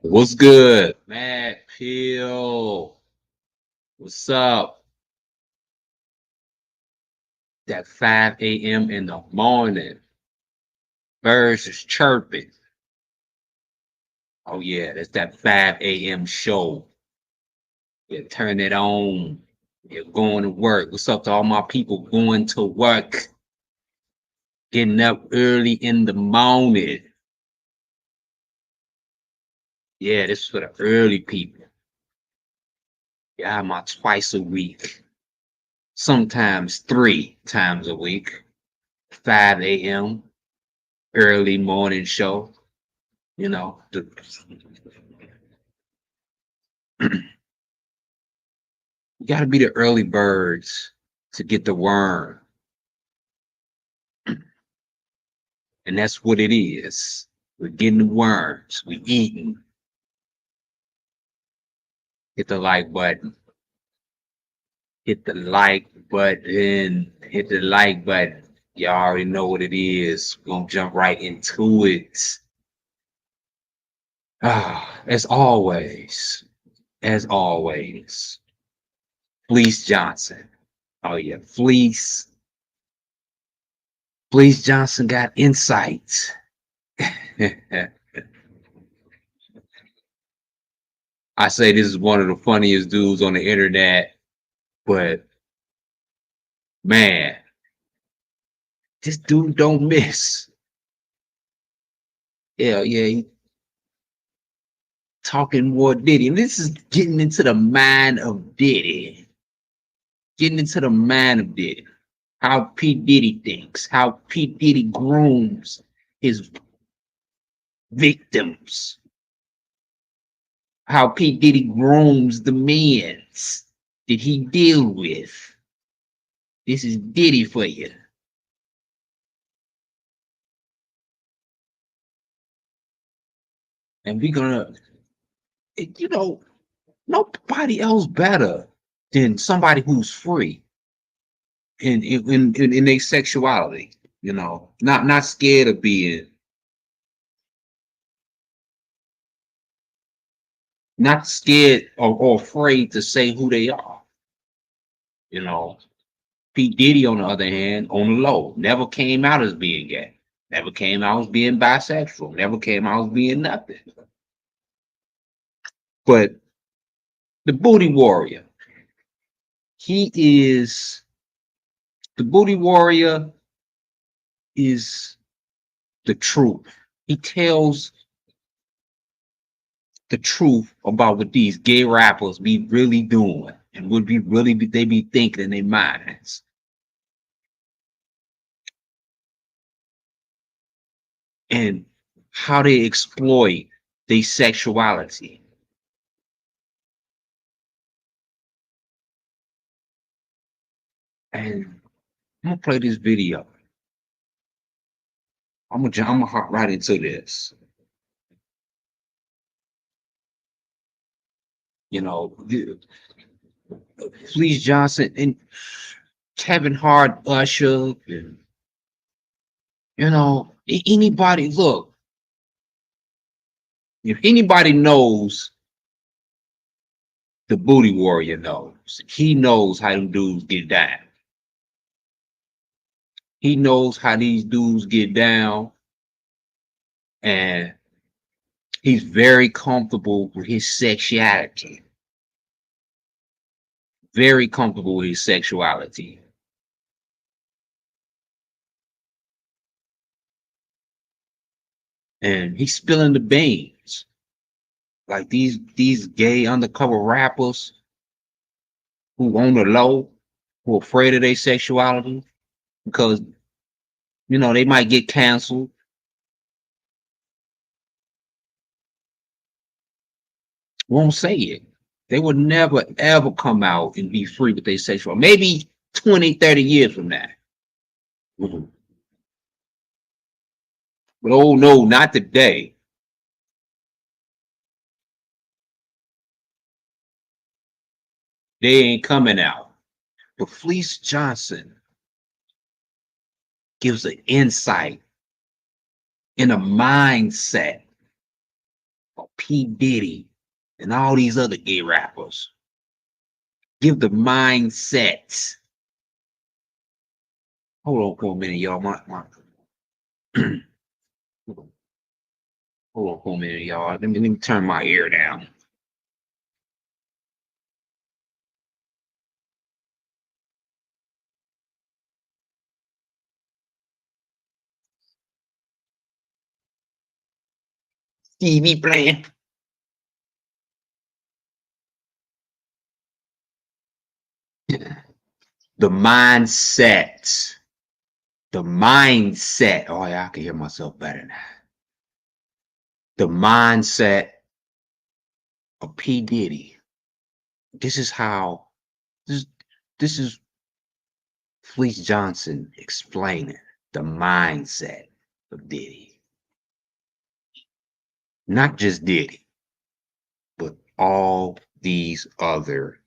What's good? Matt Peel. What's up? That 5 a.m. in the morning. Birds is chirping. Oh yeah, that's that 5 a.m. show. Yeah, turn it on. You're going to work. What's up to all my people going to work? Getting up early in the morning. Yeah, this is for the early people. Yeah, I'm out twice a week. Sometimes 3 times a week. 5 a.m. early morning show. You know, you got to be the early birds to get the worm, and that's what it is. We're getting the worms. We eating. Hit the like button. Hit the like button. Hit the like button. Y'all already know what it is. We're gonna jump right into it. As always, as always, Fleece Johnson. Oh yeah, Fleece. Fleece Johnson got insights. I say this is one of the funniest dudes on the internet, but man, this dude don't miss. Yeah, yeah, he talking more Diddy. And this is getting into the mind of Diddy. Getting into the mind of Diddy. How P. Diddy thinks, how P. Diddy grooms his victims, how P. Diddy grooms the men that he deal with. This is Diddy for you. And we're gonna, you know, nobody else better than somebody who's free in their sexuality. Not scared of being, not scared or afraid to say who they are. You know, P Diddy on the other hand, on the low, never came out as being gay, never came out as being bisexual, never came out as being nothing. But the booty warrior, he is the booty warrior is the truth. He tells the truth about what these gay rappers be really doing and what they be thinking in their minds, and how they exploit their sexuality. And I'm gonna play this video. I'm gonna hop right into this. You know, Fleece Johnson and Kevin Hart, Usher, and, anybody. Look, if anybody knows, the booty warrior knows. He knows how them dudes get down. He knows how these dudes get down, and he's very comfortable with his sexuality. Very comfortable with his sexuality. And he's spilling the beans. Like these gay undercover rappers who on the low, who are afraid of their sexuality because they might get canceled, won't say it. They would never ever come out and be free with their sexual. Maybe 20, 30 years from now. Mhm. But oh no, not today. They ain't coming out. But Fleece Johnson gives an insight in a mindset P. Diddy, and all these other gay rappers. Give the mindsets. Hold on for a minute, y'all. Hold on for a minute, y'all. Let me turn my ear down. TV playing. The mindset. The mindset. Oh yeah, I can hear myself better now. The mindset of P. Diddy. This is how this is Fleece Johnson explaining the mindset of Diddy. Not just Diddy, but all these other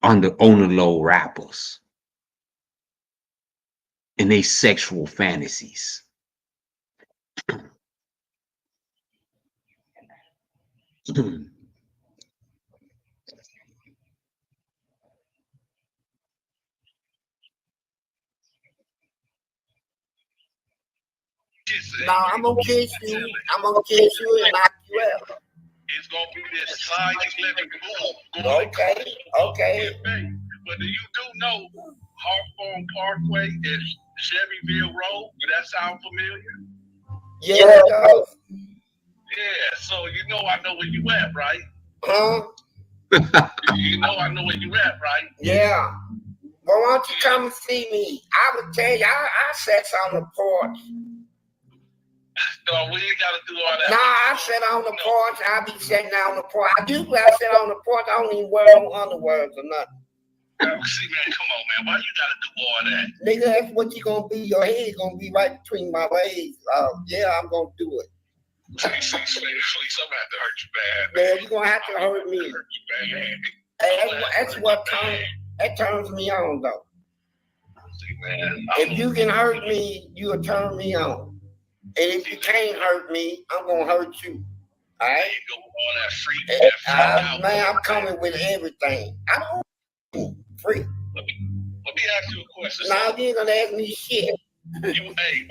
on the low rappers and they sexual fantasies. No, I'm gonna kiss you. I'm gonna kiss you and knock you out. It's gonna be this silent living boom. Okay, okay. But do you know Hawthorne Parkway is Chevyville Road? Does that sound familiar? Yeah, it does. Yeah, so you know I know where you at, right? Huh? You know I know where you at, right? Yeah. Well, why don't you come and see me? I would tell you, I sat on the porch. No, we ain't gotta do all that. Nah, I sit on the porch. I be sitting on the porch. I do, but I sit on the porch. I don't even wear no underwears or nothing. See, man, come on, man. Why you gotta do all that? Nigga, that's what you gonna be. Your head gonna be right between my legs. Yeah, I'm gonna do it. Please, I'm gonna have to hurt you bad. Man, you're gonna have to hurt me. Hurt you bad. Hey, that's what turns me on, though. See, man, if you can hurt me, you'll turn me on. And if you can't hurt me, I'm gonna hurt you. All right? All that free, man, I'm coming with everything. I don't free. Let me ask you a question. Now you ain't gonna ask me shit. Hey,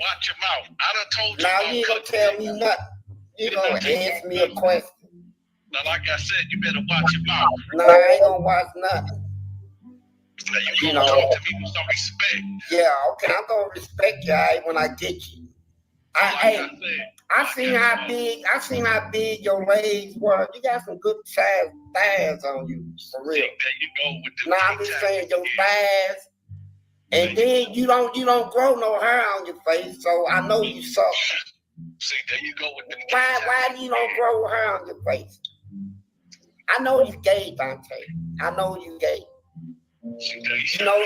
watch your mouth. I done told you. Now you ain't gonna tell me nothing. You gonna ask me a question. Now, like I said, you better watch your mouth. No, I ain't gonna watch nothing. Now, you gonna talk to me with some respect. Yeah, okay, I'm gonna respect you, all right, when I get you. I seen how big your legs were. You got some good size thighs on you, for real. There you go with the now I'm just saying your thighs, and then you don't grow no hair on your face, so I know you suck. See, there you go with the why you don't grow hair on your face? I know you gay, Dante. I know you gay. You know,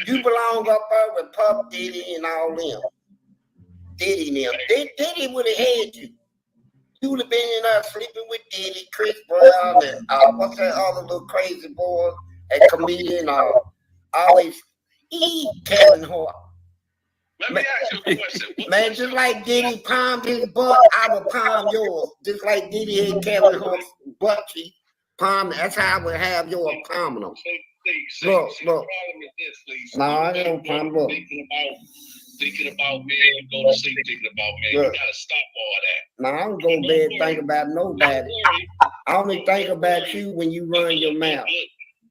you belong up there with Puff Diddy and all them. Diddy them. Diddy would have had you. You would have been in there sleeping with Diddy, Chris Brown, and what's that other little crazy boy, and comedian, always Kevin Hart. Let me ask you a question. Man, just like Diddy palmed his butt, I would palm yours. Just like Diddy had Kevin Hart's butt cheek palm. That's how I would have yours palming them. Look. No, I don't palm look. Thinking about man, you go to sleep thinking about man. You gotta stop all that. No, I don't go to bed thinking about nobody. I only think about you when you run your mouth.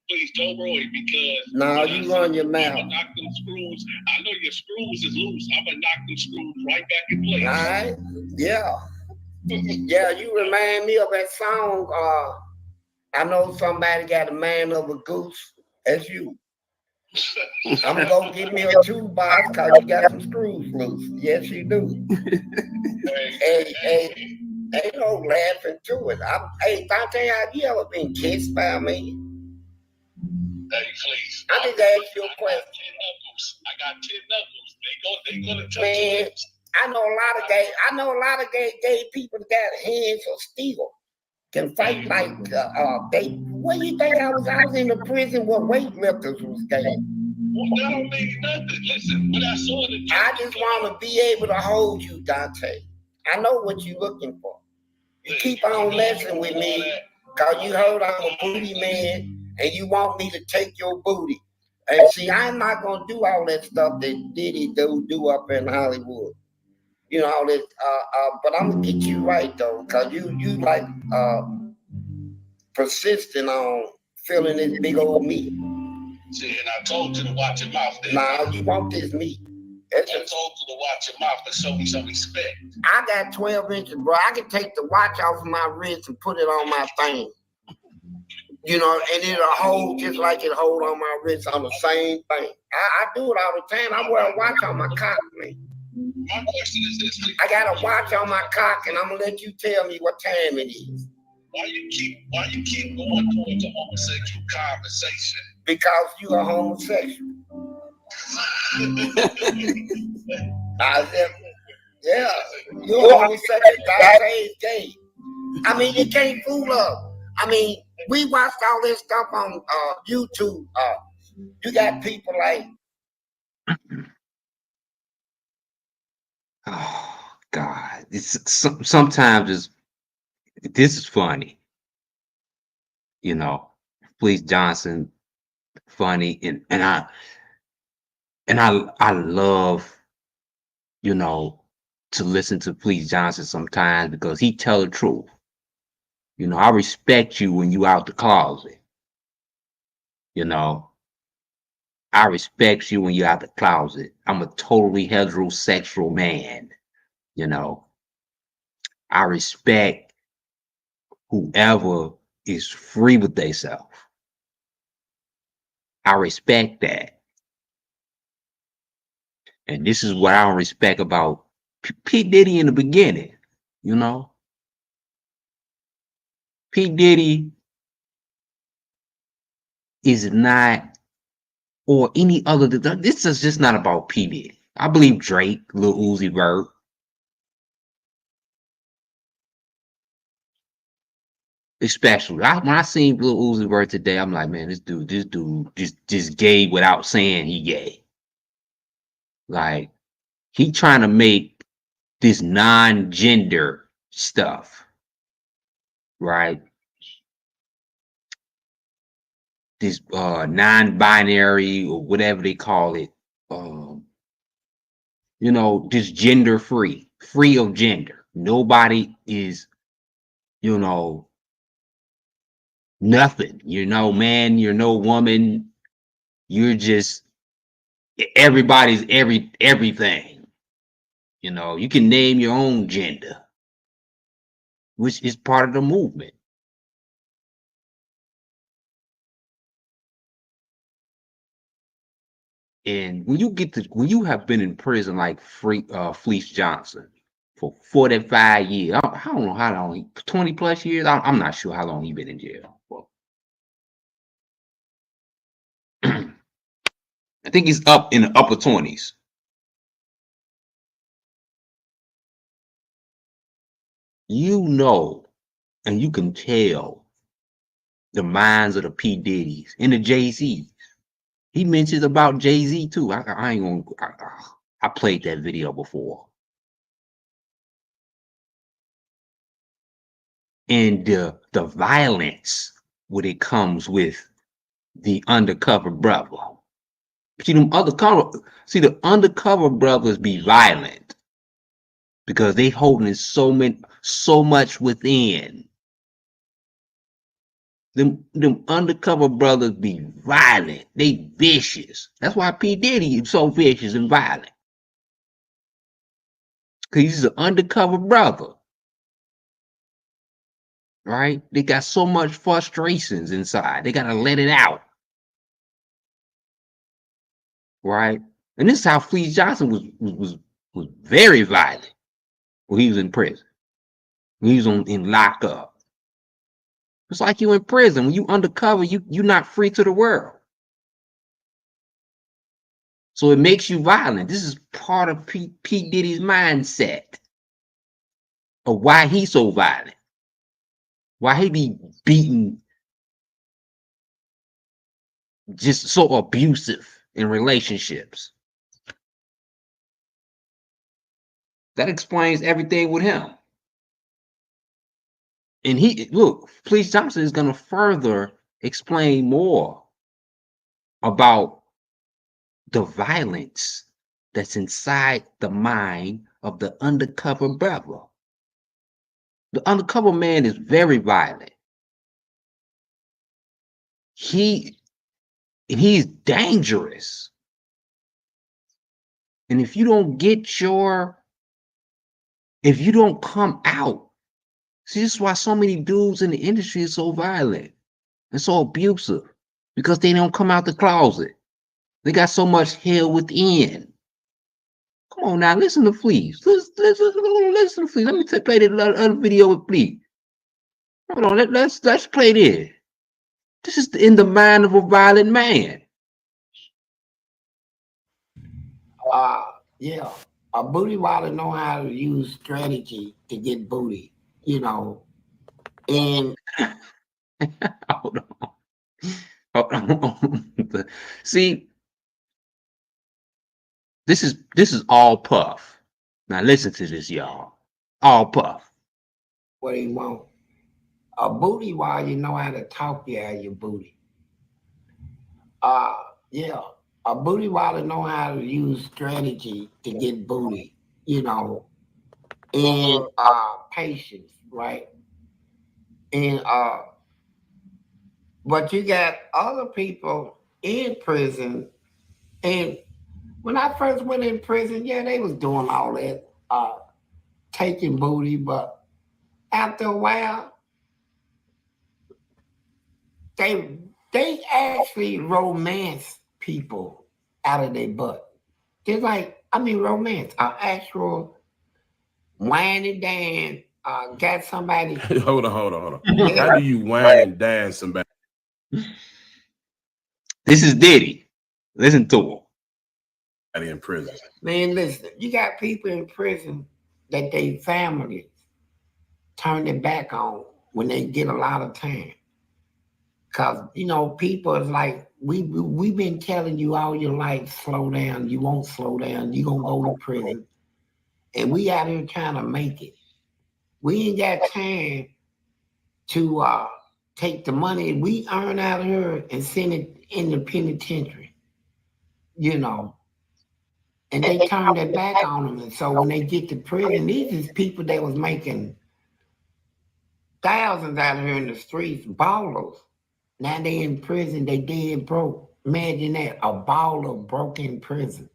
Please don't worry, because no, you run your mouth. I'm gonna knock them screws. I know your screws is loose. I'm gonna knock them screws right back in place. All right, yeah. Yeah, you remind me of that song. I know somebody got a man of a goose. That's you. I'm gonna go get me a toolbox because you got some screws loose. Yes, you do. Hey, ain't no laughing to it. Hey, Dante, have you ever been kissed by me? Hey, please. I just asked you a question. I got 10 knuckles. They gonna touch man, I know a lot of gay people that got hands of steel. Can fight like they. What do you think I was in the prison where weightlifters was gay? Well, that don't mean nothing. Listen, what I saw in the I just want to be able to hold you, Dante. I know what you're looking for. You keep on messing with me because you heard I'm a booty man and you want me to take your booty. And see, I'm not going to do all that stuff that Diddy do up in Hollywood. You know, all this, but I'm going to get you right, though, because you like persisting on feeling this big old meat. See, and I told you to watch your mouth. Nah, you want this meat. I told you to watch your mouth and show me some respect. I got 12 inches, bro. I can take the watch off of my wrist and put it on my thing. You know, and it'll hold just like it hold on my wrist on the same thing. I do it all the time. I wear a watch on my cock, man. My question is this. I got a watch on my cock, and I'm going to let you tell me what time it is. Why you keep going towards a homosexual conversation? Because you are homosexual. I said, yeah, you're homosexual. Dante is gay. I mean, you can't fool us. I mean, we watched all this stuff on YouTube. You got people like, Oh God, sometimes this is funny, you know. Fleece Johnson, funny, and I love, you know, to listen to Fleece Johnson sometimes because he tell the truth. You know, I respect you when you out the closet. You know, I respect you when you're out the closet. I'm a totally heterosexual man. You know, I respect whoever is free with themselves. I respect that. And this is what I don't respect about P. Diddy in the beginning. You know, P. Diddy is not, or any other, this is just not about P. Diddy. I believe Drake, Lil Uzi Vert, especially. When I seen Lil Uzi Vert today, I'm like, man, this dude just gay without saying he gay. Like, he trying to make this non-gender stuff, right? This non-binary or whatever they call it, you know, just gender free of gender. Nobody is, you know, nothing. You're no man, you're no woman, you're just everybody's everything. You know, you can name your own gender, which is part of the movement. And when you have been in prison like Fleece Johnson for 45 years, I don't know how long, 20 plus years. I'm not sure how long he been in jail for. I think he's up in the upper 20s. You know, and you can tell the minds of the P. Diddy's and the Jay-Z. He mentions about Jay-Z too. I ain't gonna. I played that video before. And the violence when it comes with the undercover brother. See the undercover brothers be violent because they holding so much within. Them undercover brothers be violent. They vicious. That's why P. Diddy is so vicious and violent. Cause he's an undercover brother. Right? They got so much frustrations inside. They gotta let it out. Right? And this is how Fleece Johnson was very violent when he was in prison. When he was in lockup. It's like you in prison. When you undercover, you're not free to the world. So it makes you violent. This is part of P. Diddy's mindset of why he's so violent. Why he be beating, just so abusive in relationships. That explains everything with him. And Fleece Thompson is going to further explain more about the violence that's inside the mind of the undercover brother. The undercover man is very violent. He's dangerous. And if you don't come out, see, this is why so many dudes in the industry are so violent and so abusive, because they don't come out the closet. They got so much hell within. Come on now, listen to Fleece. Listen to Fleece. Let me play that other video with Fleece. Hold on, let's play this. This is in the mind of a violent man. Yeah. A booty wallet know how to use strategy to get booty, you know. And Hold on. See, this is all puff. Now listen to this, y'all. All puff. what do you want? A booty while you know how to talk you out your booty. Yeah. A booty wallet know how to use strategy to get booty, you know, and patience, right? And but you got other people in prison, and when I first went in prison, yeah, they was doing all that, taking booty, but after a while, they actually romance people out of their butt. They're like, I mean, romance, actual wine and dance. Got somebody. Hold on. How do you wine and dance somebody? This is Diddy. Listen to him. In prison? Man, listen, you got people in prison that they families turn their back on when they get a lot of time. Cause you know, people is like, we've been telling you all your life, slow down, you won't slow down, you gonna go to prison. And we out here trying to make it. We ain't got time to take the money we earn out here and send it in the penitentiary, you know. And they turn their back on them. And so when they get to prison, these is people that was making thousands out here in the streets, ballers. Now they in prison, they dead broke. Imagine that, a baller broke in prison.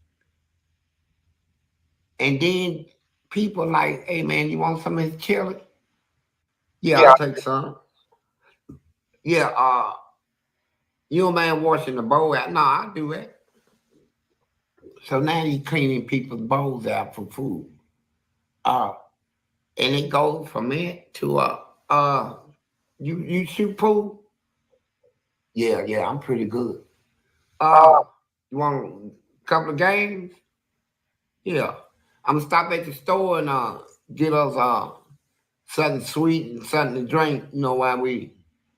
And then people like, hey man, you want some of this chili? Yeah, I'll take some. Yeah, you don't mind washing the bowl out? No, I'll do it. So now you cleaning people's bowls out for food. And it goes from it to you shoot pool? Yeah, I'm pretty good. You want a couple of games? Yeah. I'm gonna stop at the store and get us something sweet and something to drink, you know, while we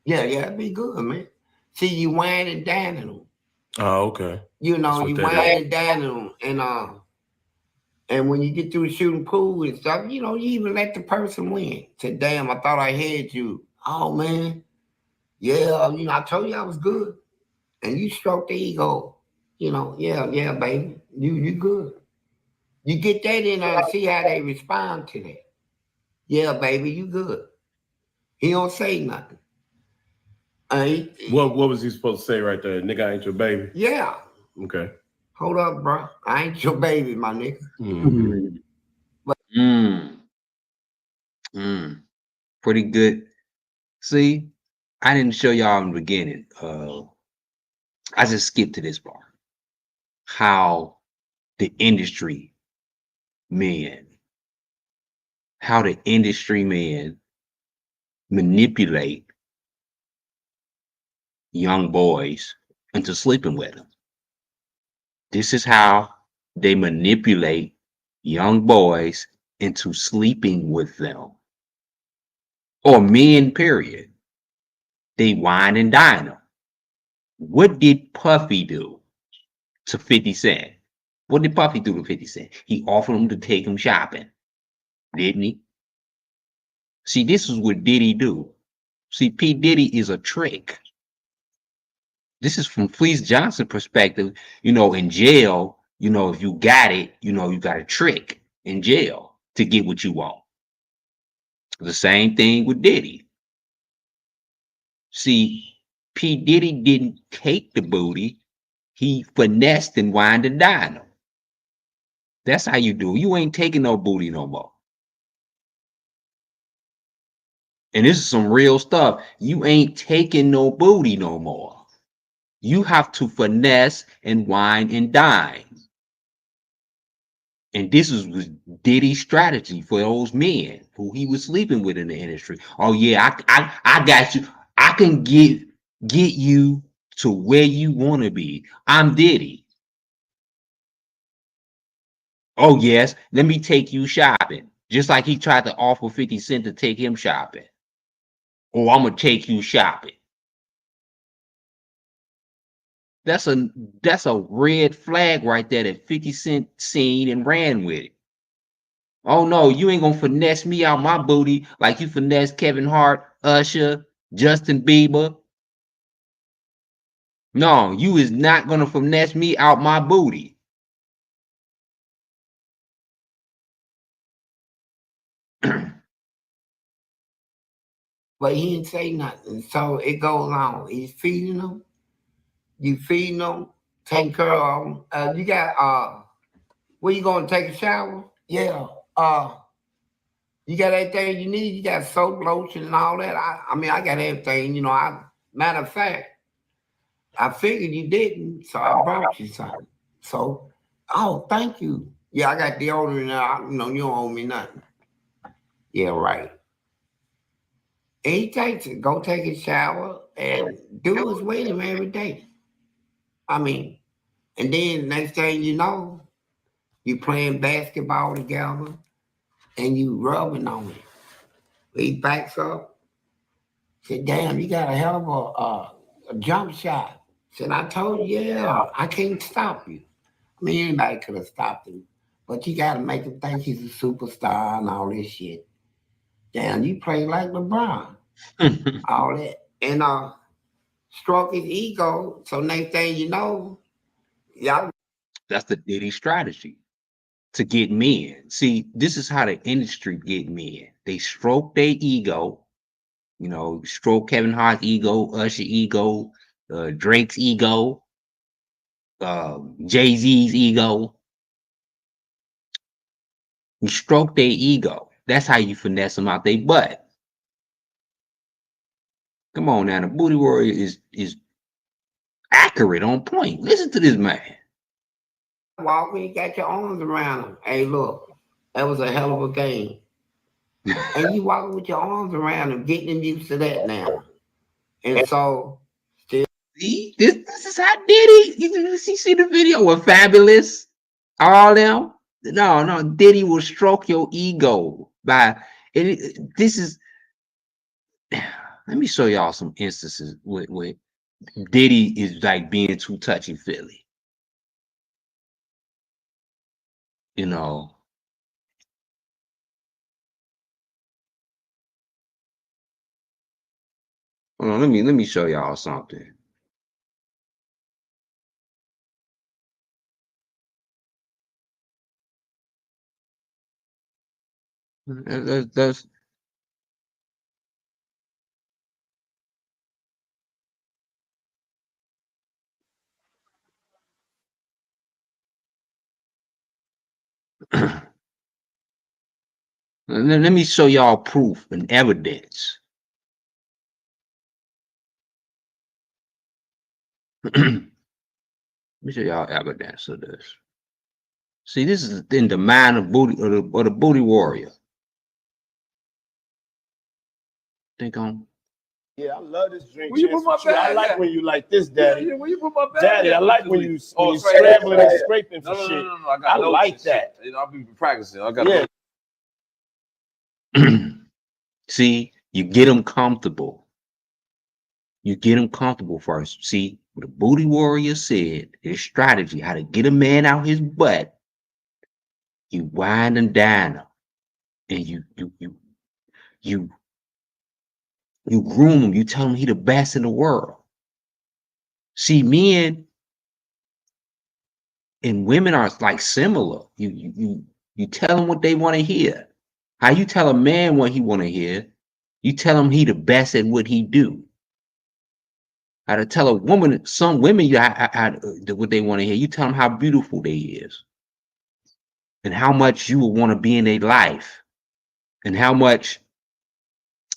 it'd be good, man. See, you wine and dining them. Oh, okay. You know, you wine and dining them, and when you get through shooting pool and stuff, you know, you even let the person win. Say, damn, I thought I had you. Oh man, yeah, you know, I told you I was good. And you stroke the ego, you know, yeah, baby, you good. You get that in there and see how they respond to that. Yeah, baby, you good. He don't say nothing. What was he supposed to say right there? Nigga, I ain't your baby. Yeah. Okay. Hold up, bro. I ain't your baby, my nigga. Pretty good. See, I didn't show y'all in the beginning. I just skipped to this part. How the industry men manipulate young boys into sleeping with them. This is how they manipulate young boys into sleeping with them. Or men, period. They wine and dine them. What did Puffy do? to 50 Cent. What did Puffy do to 50 Cent? He offered him to take him shopping, didn't he? See, this is what Diddy do. See, P. Diddy is a trick. This is from Fleece Johnson perspective. You know, in jail, you know, if you got it, you know, you got a trick in jail to get what you want. The same thing with Diddy. See, P. Diddy didn't take the booty. He finessed and wined and dined him. That's how you do. You ain't taking no booty no more. And this is some real stuff. You ain't taking no booty no more. You have to finesse and wine and dine. And this was Diddy's strategy for those men who he was sleeping with in the industry. Oh yeah, I got you. I can get you to where you want to be. I'm Diddy. Oh yes, let me take you shopping. Just like he tried to offer 50 Cent to take him shopping. Oh, I'm gonna take you shopping. That's a red flag right there that 50 Cent seen and ran with it. Oh no, you ain't gonna finesse me out my booty like you finesse Kevin Hart, Usher, Justin Bieber. No, you is not gonna finesse me out my booty. But he didn't say nothing. So it goes on. He's feeding them. You feeding them, taking care of them. You got where you gonna take a shower? Yeah. You got everything you need. You got soap, lotion, and all that. I mean, I got everything. You know, matter of fact, I figured you didn't, so I brought you something. So, oh, thank you. Yeah, I got deodorant now. You know, you don't owe me nothing. Yeah, right. And he takes it. Go take a shower and do his with him every day. I mean, and then next thing you know, you playing basketball together and you rubbing on it. He backs up. Said, damn, you got a hell of a jump shot. Said, I told you, yeah, I can't stop you. I mean, anybody could have stopped him. But you got to make him think he's a superstar and all this shit. Damn, you play like LeBron. All that. And stroke his ego. So next thing you know, y'all. That's the Diddy strategy to get men. See, this is how the industry get men. They stroke their ego, you know, stroke Kevin Hart's ego, Usher ego, Drake's ego, Jay-Z's ego. You stroke their ego. That's how you finesse them out their butt. Come on now, the booty warrior is accurate, on point. Listen to this man. Walk when you got your arms around him. Hey, look, that was a hell of a game. And you walking with your arms around him, getting him used to that now. And so, still. See, this is how Diddy. You see the video with Fabulous, all them. No, Diddy will stroke your ego by. This is. Let me show y'all some instances where Diddy is like being too touchy feely. You know. Hold on, let me show y'all something. That's let me show y'all proof and evidence. Let me show y'all evidence of this. See, this is in the mind of booty or the booty warrior. Think on. Yeah, I love this drink. Will you put my Chance, with you. I bag like at? when you like this, Daddy. Yeah, will you put my bag Daddy, I at? like when you Oh, scrambling and scraping for No, shit. I got I notes like and that. shit. You know, I'll be practicing. I got Yeah. See, you get them comfortable. You get them comfortable first. See, What a booty warrior said, his strategy, how to get a man out his butt. You wind and dine him, and you groom him. You tell him he the best in the world. See, men and women are like similar. You tell them what they want to hear. How you tell a man what he want to hear, you tell him he the best at what he do. How to tell a woman, some women, what they want to hear. You tell them how beautiful they is, and how much you would want to be in their life, and how much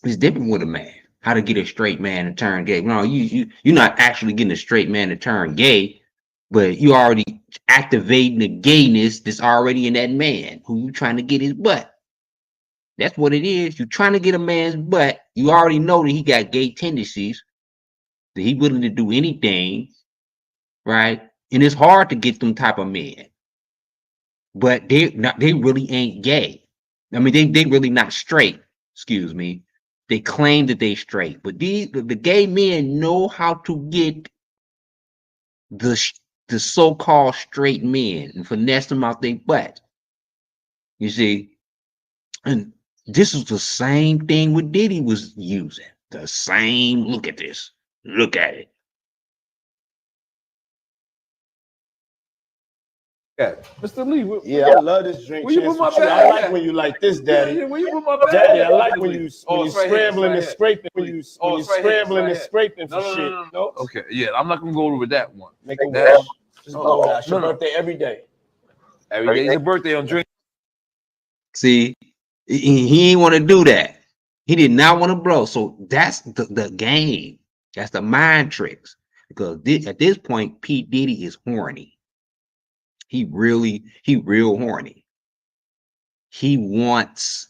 is different with a man. How to get a straight man to turn gay. No, you're not actually getting a straight man to turn gay, but you already activating the gayness that's already in that man who you trying to get his butt. That's what it is. You're trying to get a man's butt. You already know that he got gay tendencies, that he willing to do anything, right? And it's hard to get them type of men. But they really ain't gay. I mean, they really not straight, excuse me. They claim that they straight, but the gay men know how to get the so-called straight men and finesse them out their butt. You see, and this is the same thing what Diddy was using. The same. Look at this. Look at it. Yeah, Mr. Lee. Yeah, I love this drink. Will you put my Chance. bag? I like when you like this, Daddy. Yeah, will you put my bag? Daddy, I like when you Oh, when you it's right here, scrambling it's and right scraping, when you Oh, it's right here, scrambling it's and right scraping for No, shit. no. Okay, yeah, I'm not gonna go over that one. Make it That- wish. Just blow it out. It's your No. birthday every day. Every day's your birthday on drink. See, he ain't want to do that. He did not want to blow. So that's the game. That's the mind tricks. Because at this point, P. Diddy is horny. He real horny. He wants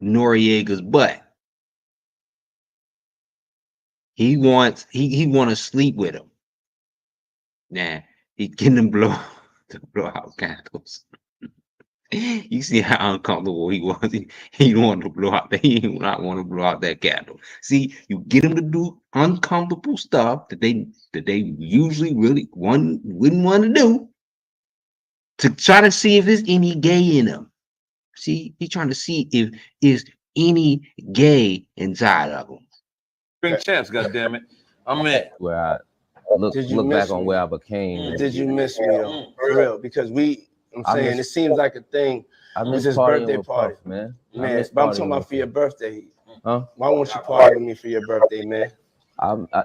Noriega's butt. He want to sleep with him. Nah, he getting them to blow out candles. You see how uncomfortable he was. He wanted to blow out. He did not want to blow out that candle. See, you get him to do uncomfortable stuff that they usually really wouldn't want to do, to try to see if there's any gay in him. See, he's trying to see if is any gay inside of him. Drink champs, goddammit. I'm in. Where I look Did you back miss on me? where I became. Did you miss me though? For real, because I'm saying it seems like a thing. I It's miss his partying birthday with party, Puff, man. I man. miss But I'm partying talking about with for your Puff. birthday. Huh? Why won't you party with me for your birthday, man?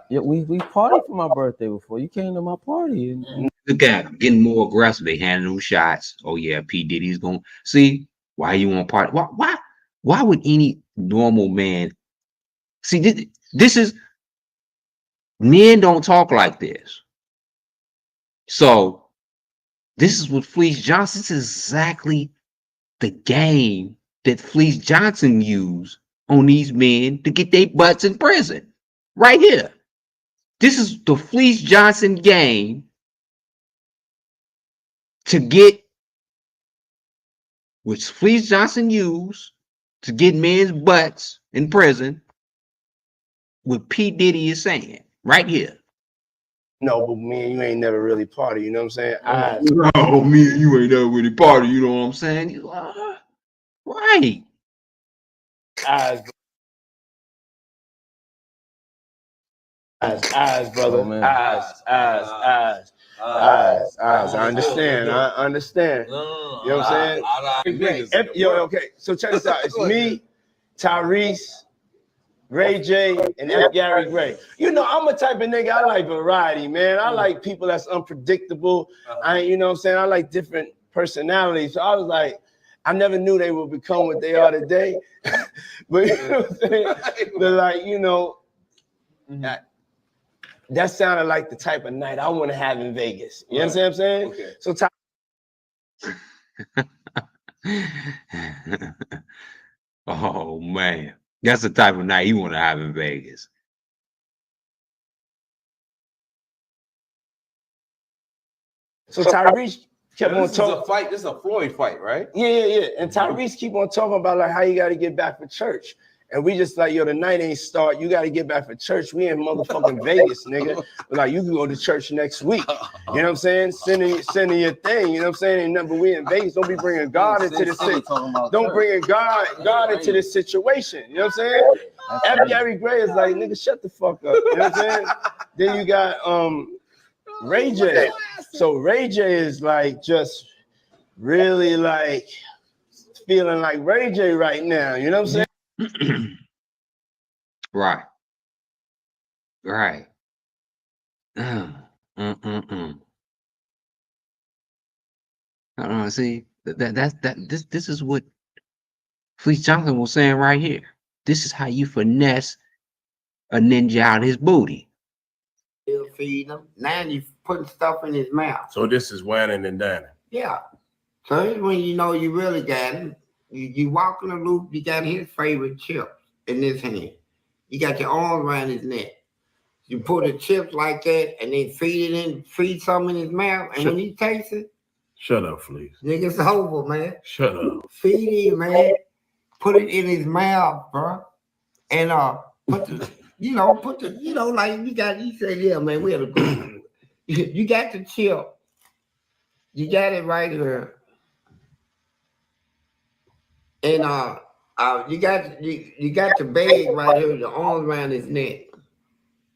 Yeah, we partied for my birthday before. You came to my party. And Look at him getting more aggressive. They handing them shots. Oh yeah, P. Diddy's going to see why you want to party. Why would any normal man see this is men don't talk like this. So this is what Fleece Johnson, this is exactly the game that Fleece Johnson used on these men to get their butts in prison. Right here. This is the Fleece Johnson game to get, which Fleece Johnson used to get men's butts in prison. What P. Diddy is saying right here. No, but me and you ain't never really party. You know what I'm saying? Oh, me and you ain't never really party. You know what I'm saying? Right. Eyes, brother. Oh, man. Eyes. I understand. You know what I'm saying? Okay. So check this out. It's me, Tyrese, Ray J, and F. Gary Gray. You know, I'm a type of nigga. I like variety, man. I like people that's unpredictable. You know what I'm saying? I like different personalities. So I was like, I never knew they would become what they are today. But you know what I'm saying? But like, you know, that sounded like the type of night I want to have in Vegas. You understand what I'm saying? Okay. So oh man, that's the type of night you want to have in Vegas. So Tyrese kept on This talking. is a fight. This is a Floyd fight, right? Yeah. And Tyrese keep on talking about like how you got to get back for church. And we just like, yo, the night ain't start. You got to get back for church. We in motherfucking Vegas, nigga. But like, you can go to church next week. You know what I'm saying? Sending your thing. You know what I'm saying? Ain't nothing. We in Vegas. Don't be bringing God into this situation. Don't bring God into this situation. You know what I'm saying? Gary Gray is like, nigga, shut the fuck up. You know what I'm saying? Then you got Ray J. So Ray J is like just really like feeling like Ray J right now. You know what I'm saying? Right. See, this is what Fleece Johnson was saying right here. This is how you finesse a ninja out his booty. Still feeding him. Now you putting stuff in his mouth. So this is whining and dining. Yeah. So here's when you know you really got him. You walk in the loop, you got his favorite chips in his hand. You got your arms around his neck. You put the chips like that and then feed some in his mouth. And when he tastes it, shut up, Fleece. Nigga's over, man. Shut up. Feed him, man. Put it in his mouth, bro. And like you said, yeah, man, we had a good you got the chip. You got it right here. And you got the bag right here, the arms around his neck.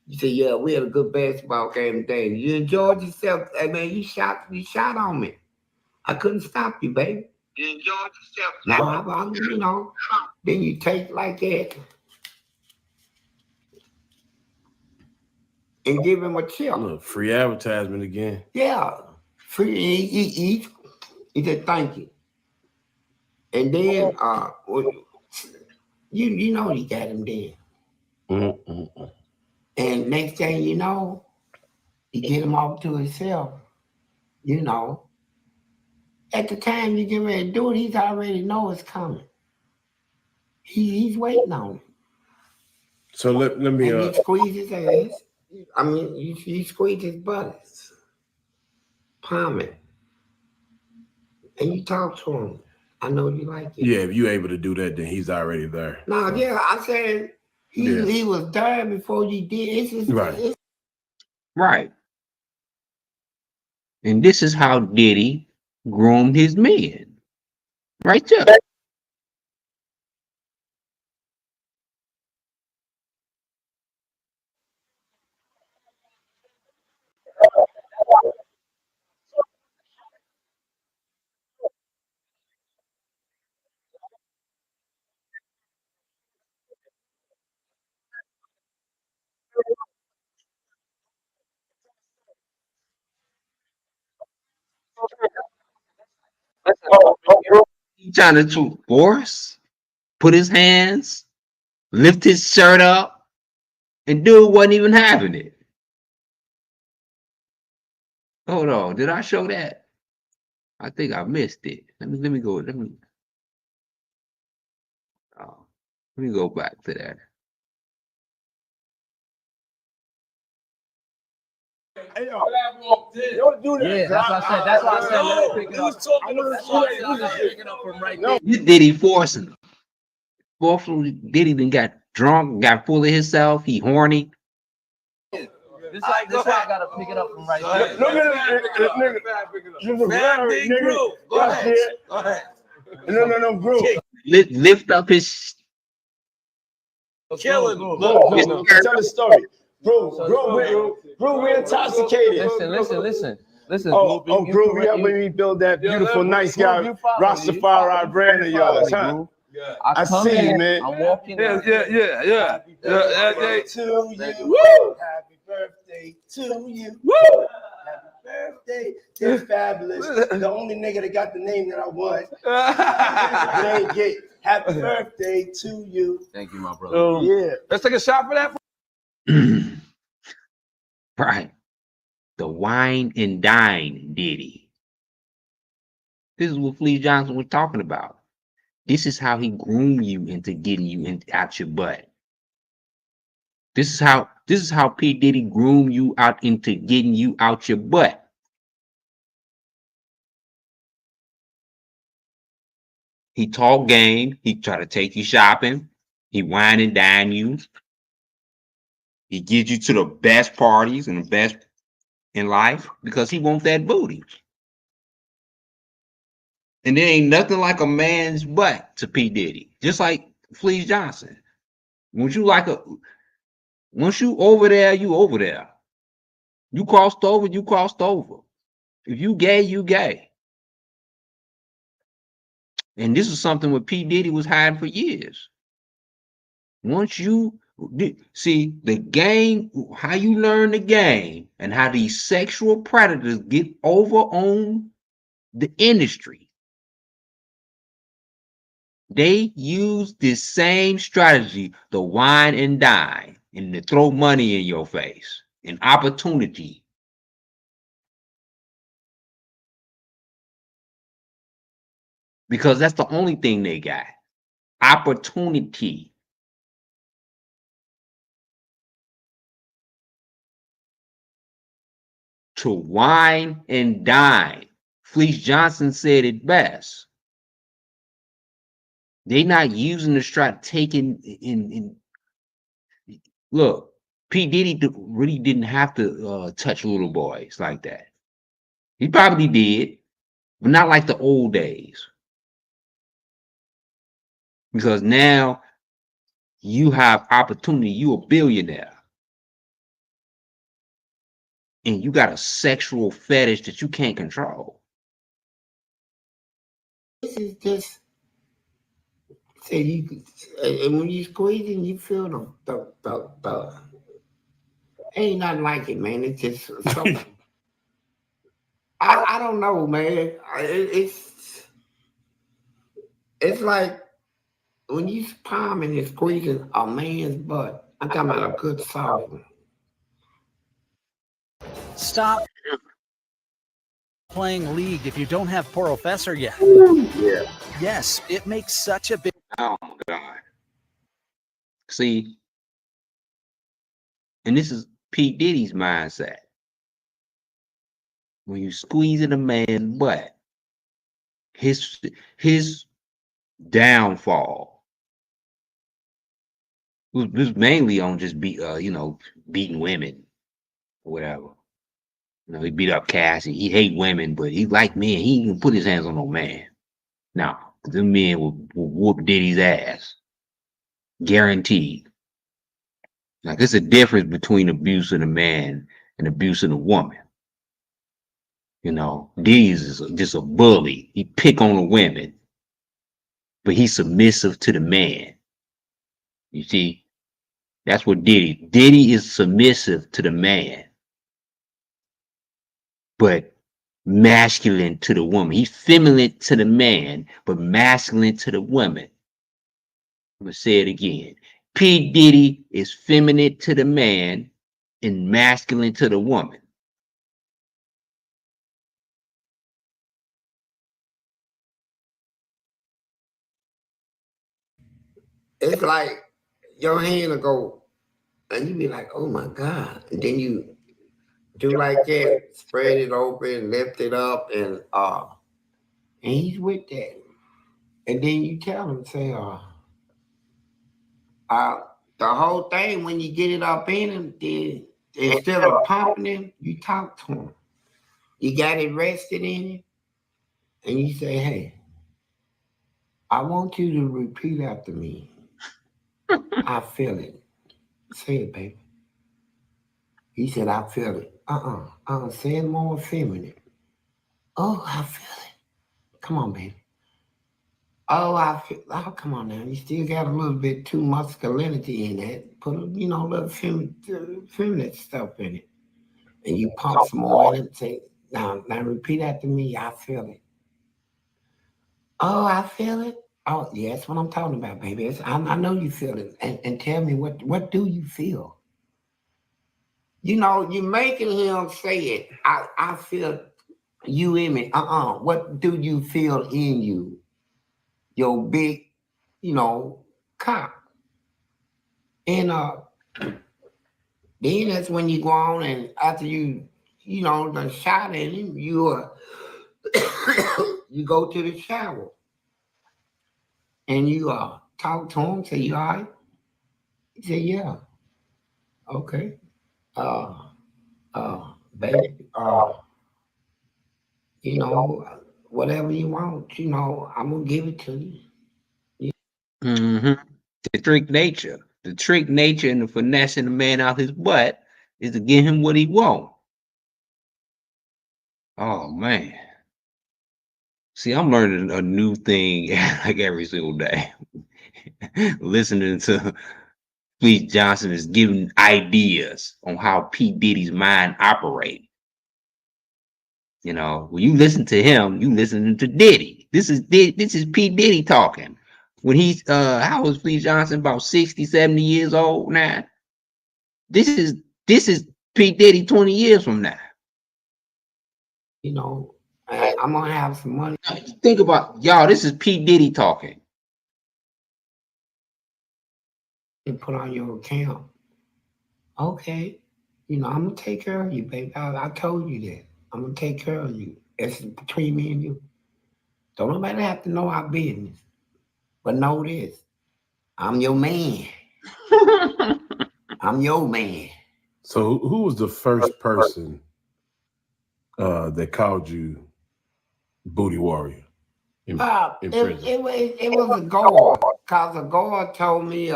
You say, yeah, we had a good basketball game today. You enjoyed yourself. Hey man, you shot on me. I couldn't stop you, baby. You enjoyed yourself. Now then you take like that and give him a chip. Look, free advertisement again. Yeah. Free he said thank you. And then you know he got him there. And next thing you know, you get him off to himself. You know. At the time you get ready to do it, he's already know it's coming. He's waiting on it. So let me and he squeeze his ass. I mean, you squeeze his buttons. Palm it. And you talk to him. I know you like it. Yeah, if you're able to do that, then he's already there. No, yeah, I said he was there before you did. It's just, right. Right. And this is how Diddy groomed his men. Right there. He trying to force, put his hands, lift his shirt up, and dude wasn't even having it. Hold on, did I show that? I think I missed it. Let me go. Let me go back to that. Hey, don't do that. Yeah, that's what I said. That's why I said let's pick it up. This Diddy forcing him. Diddy then got drunk, got full of himself. He horny. This why I gotta pick it up from right there. Look at this nigga. Go ahead. No, bro. Lift up his. Kill him. Look. Tell the story. Bro, we're intoxicated. Listen. Oh, bro, we helping me build that beautiful, nice guy, Rastafari brand of yours, huh? I see you, man. I'm walking. Yeah. Happy birthday to you. Woo! Happy birthday to you. Woo! Happy birthday. You're fabulous. The only nigga that got the name that I want. Happy birthday to you. Thank you, my brother. Yeah. Let's take a shot for that. Right. The wine and dine Diddy. This is what Fleece Johnson was talking about. This is how he groomed you into getting you out your butt. This is how P. Diddy groomed you out into getting you out your butt. He talked game. He tried to take you shopping. He wine and dine you. He gets you to the best parties and the best in life because he wants that booty. And there ain't nothing like a man's butt to P. Diddy. Just like Fleece Johnson. Once you over there, you over there. You crossed over, you crossed over. If you gay, you gay. And this is something what P. Diddy was hiding for years. Once you see the game, how you learn the game and how these sexual predators get over on the industry. They use this same strategy to wine and dine and to throw money in your face and opportunity. Because that's the only thing they got. Opportunity. To wine and dine. Fleece Johnson said it best. They not using the strat taking in. Look, P. Diddy really didn't have to touch little boys like that. He probably did, but not like the old days. Because now you have opportunity. You a billionaire. And you got a sexual fetish that you can't control. This is just say you, and when you squeezing, you feel the ain't nothing like it, man. It's just something. I don't know, man. It's like when you palming and squeezing a man's butt. I'm talking about a good soft one. Stop playing League if you don't have Professor yet. Yeah. Yes, it makes such a big. Oh my God. See, and this is P. Diddy's mindset. When you squeezing a man's butt, his downfall was mainly on just beating women or whatever. He beat up Cassie. He hate women, but he like men. He ain't gonna put his hands on no man. No, them men will whoop Diddy's ass. Guaranteed. Like, it's a difference between abuse of a man and abuse of a woman. Diddy's is just a bully. He pick on the women, but he's submissive to the man. You see, that's what Diddy is submissive to the man, but masculine to the woman. He's feminine to the man, but masculine to the woman. I'm gonna say it again. P. Diddy is feminine to the man and masculine to the woman. It's like your hand will go, and you be like, "Oh my God!" And then you do like that, spread it open, lift it up, and he's with that. And then you tell him, say, the whole thing when you get it up in him, then instead of pumping him, you talk to him. You got it rested in you, and you say, "Hey, I want you to repeat after me. I feel it. Say it, baby." He said, "I feel it." Say it more feminine. "Oh, I feel it. Come on, baby." "Oh, I feel. Oh, come on now. You still got a little bit too masculinity in that. Put a little feminine stuff in it, and you pump some more in it. Say, now repeat after me. I feel it." "Oh, I feel it." "Oh, yeah, that's what I'm talking about, baby. I know you feel it. And tell me what do you feel?" You're making him say it. I feel you in me. What do you feel in you? Your big, cock. And then that's when you go on and after you done shot at him, you you go to the shower and you talk to him, say, "You all right?" He said, yeah. Okay. Baby, you know, whatever you want, you know, I'm gonna give it to you. hmm The trick nature. The trick nature and the finessing the man out his butt is to get him what he want. Oh man. See, I'm learning a new thing like every single day. Listening to Fleece Johnson is giving ideas on how P. Diddy's mind operates. You know, when you listen to him, you listening to Diddy. This is P. Diddy talking. When he's how was Fleece Johnson about 60, 70 years old now? This is P. Diddy 20 years from now. You know, I'm gonna have some money Think about y'all, this is P. Diddy talking. to put on your account. Okay. You know, I'm gonna take care of you, baby. I told you that. I'm gonna take care of you. It's between me and you. Don't nobody have to know our business. But know this. I'm your man. I'm your man. So who was the first person that called you Booty Warrior in prison? It was a guard. Cause a guard told me,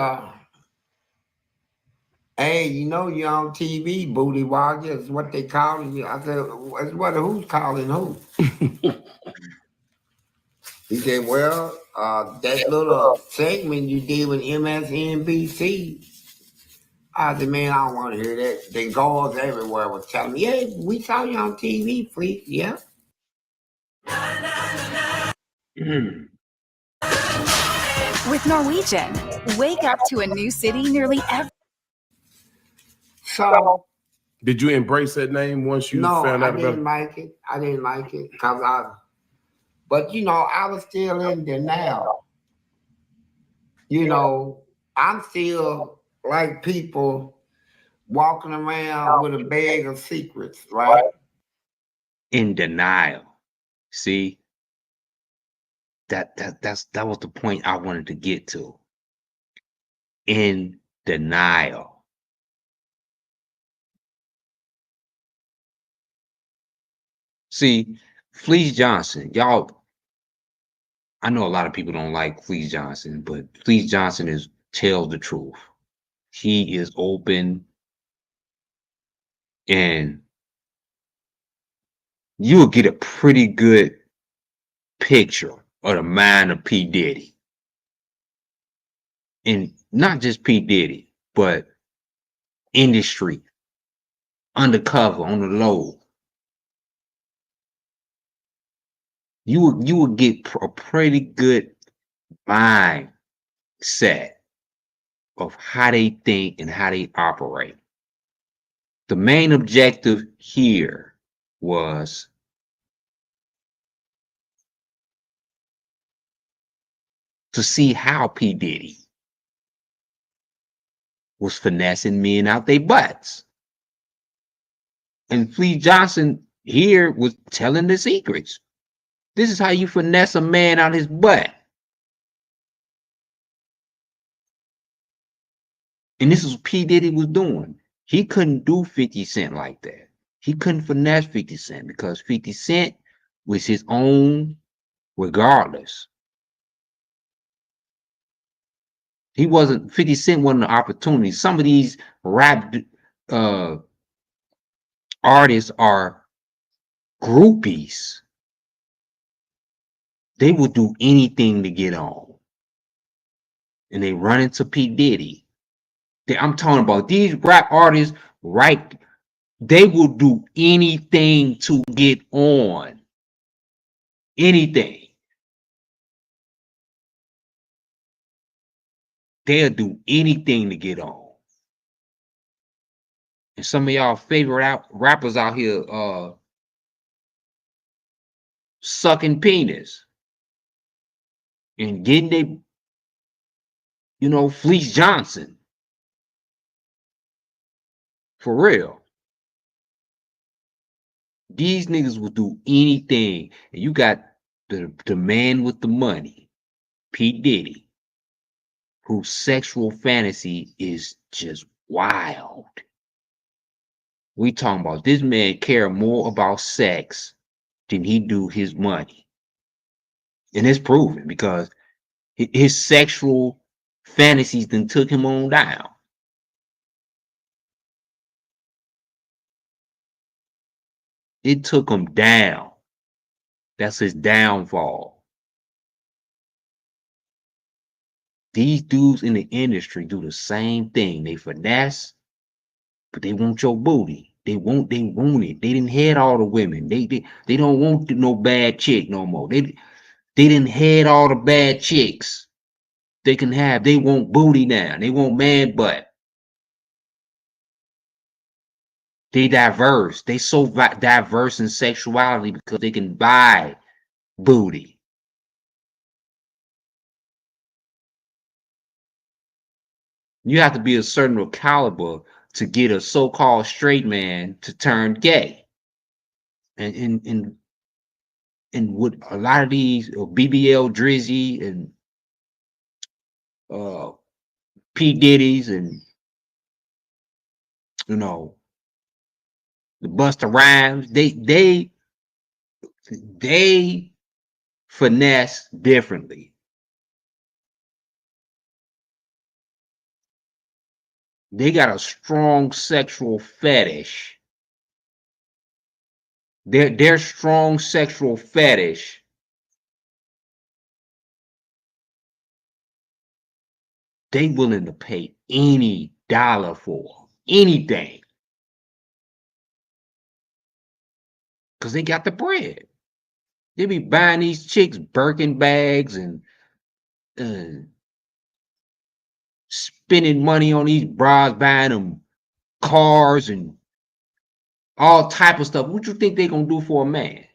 hey, you know you're on TV, Booty Warrior is what they calling you. I said, who's calling who? He said, well, that little segment you did with MSNBC. I said, man, I don't want to hear that. The guards everywhere was telling me, yeah, we saw you on TV, Fleece. Yeah. With Norwegian, wake up to a new city nearly every. So Did you embrace that name once you no, found I out about didn't it? like it. I didn't like it but you know, I was still in denial. You know, I'm still like people walking around with a bag of secrets, right? In denial. See, that was the point I wanted to get to. In denial. See, Fleece Johnson, y'all. I know a lot of people don't like Fleece Johnson, but Fleece Johnson tells the truth. He is open, and you'll get a pretty good picture of the mind of P. Diddy. And not just P. Diddy, but industry, undercover, on the low. You would get a pretty good mindset of how they think and how they operate. The main objective here was to see how P. Diddy was finessing men out their butts. And Fleece Johnson here was telling the secrets. This is how you finesse a man out his butt. And this is what P. Diddy was doing. He couldn't do 50 Cent like that. He couldn't finesse 50 Cent because 50 Cent was his own regardless. He wasn't, 50 Cent wasn't an opportunity. Some of these rap artists are groupies. They will do anything to get on. And they run into P. Diddy. I'm talking about these rap artists, right? They will do anything to get on. Anything. They'll do anything to get on. And some of y'all favorite rappers out here sucking penis and getting they, Fleece Johnson. For real. These niggas will do anything. And you got the man with the money, P. Diddy, whose sexual fantasy is just wild. We talking about this man care more about sex than he do his money. And it's proven because his sexual fantasies then took him on down. It took him down. That's his downfall. These dudes in the industry do the same thing. They finesse, but they want your booty. They want it. They didn't head all the women. They don't want no bad chick no more. They didn't head all the bad chicks they can have. They want booty now. They want man butt. They diverse. They so diverse in sexuality because they can buy booty. You have to be a certain caliber to get a so-called straight man to turn gay. And with a lot of these BBL Drizzy and P. Diddy's and the Busta Rhymes, they finesse differently. They got a strong sexual fetish. Their strong sexual fetish they willing to pay any dollar for anything because they got the bread. They be buying these chicks Birkin bags and spending money on these bras, buying them cars and all type of stuff. What you think they gonna do for a man?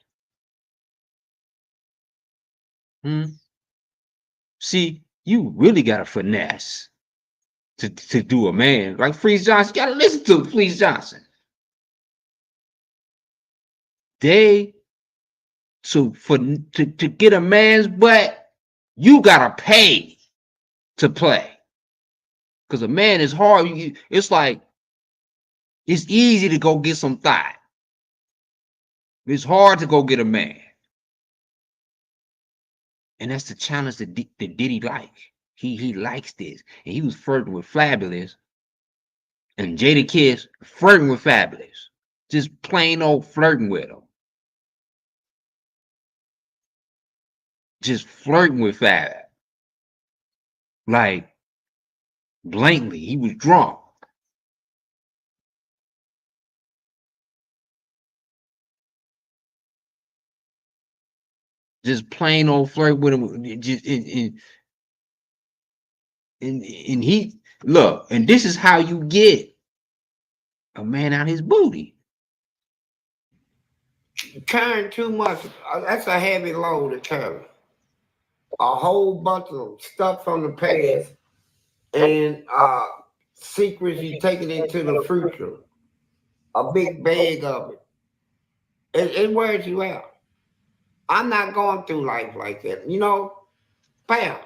See, you really got to finesse to do a man. Like Fleece Johnson, you got to listen to Fleece Johnson. To get a man's butt, you got to pay to play. Because a man is hard. It's like, it's easy to go get some thigh. It's hard to go get a man. And that's the challenge that Diddy like. He likes this. And he was flirting with Fabulous. And Jada Kiss flirting with Fabulous. Just plain old flirting with him. Just flirting with Fab. Like, blatantly. He was drunk. Just plain old flirt with him. Just, and he, look, and this is how you get a man out his booty. Carrying too much, that's a heavy load to carry. A whole bunch of stuff from the past and secrets you taking into the future. A big bag of it. It wears you out. I'm not going through life like that. Bam,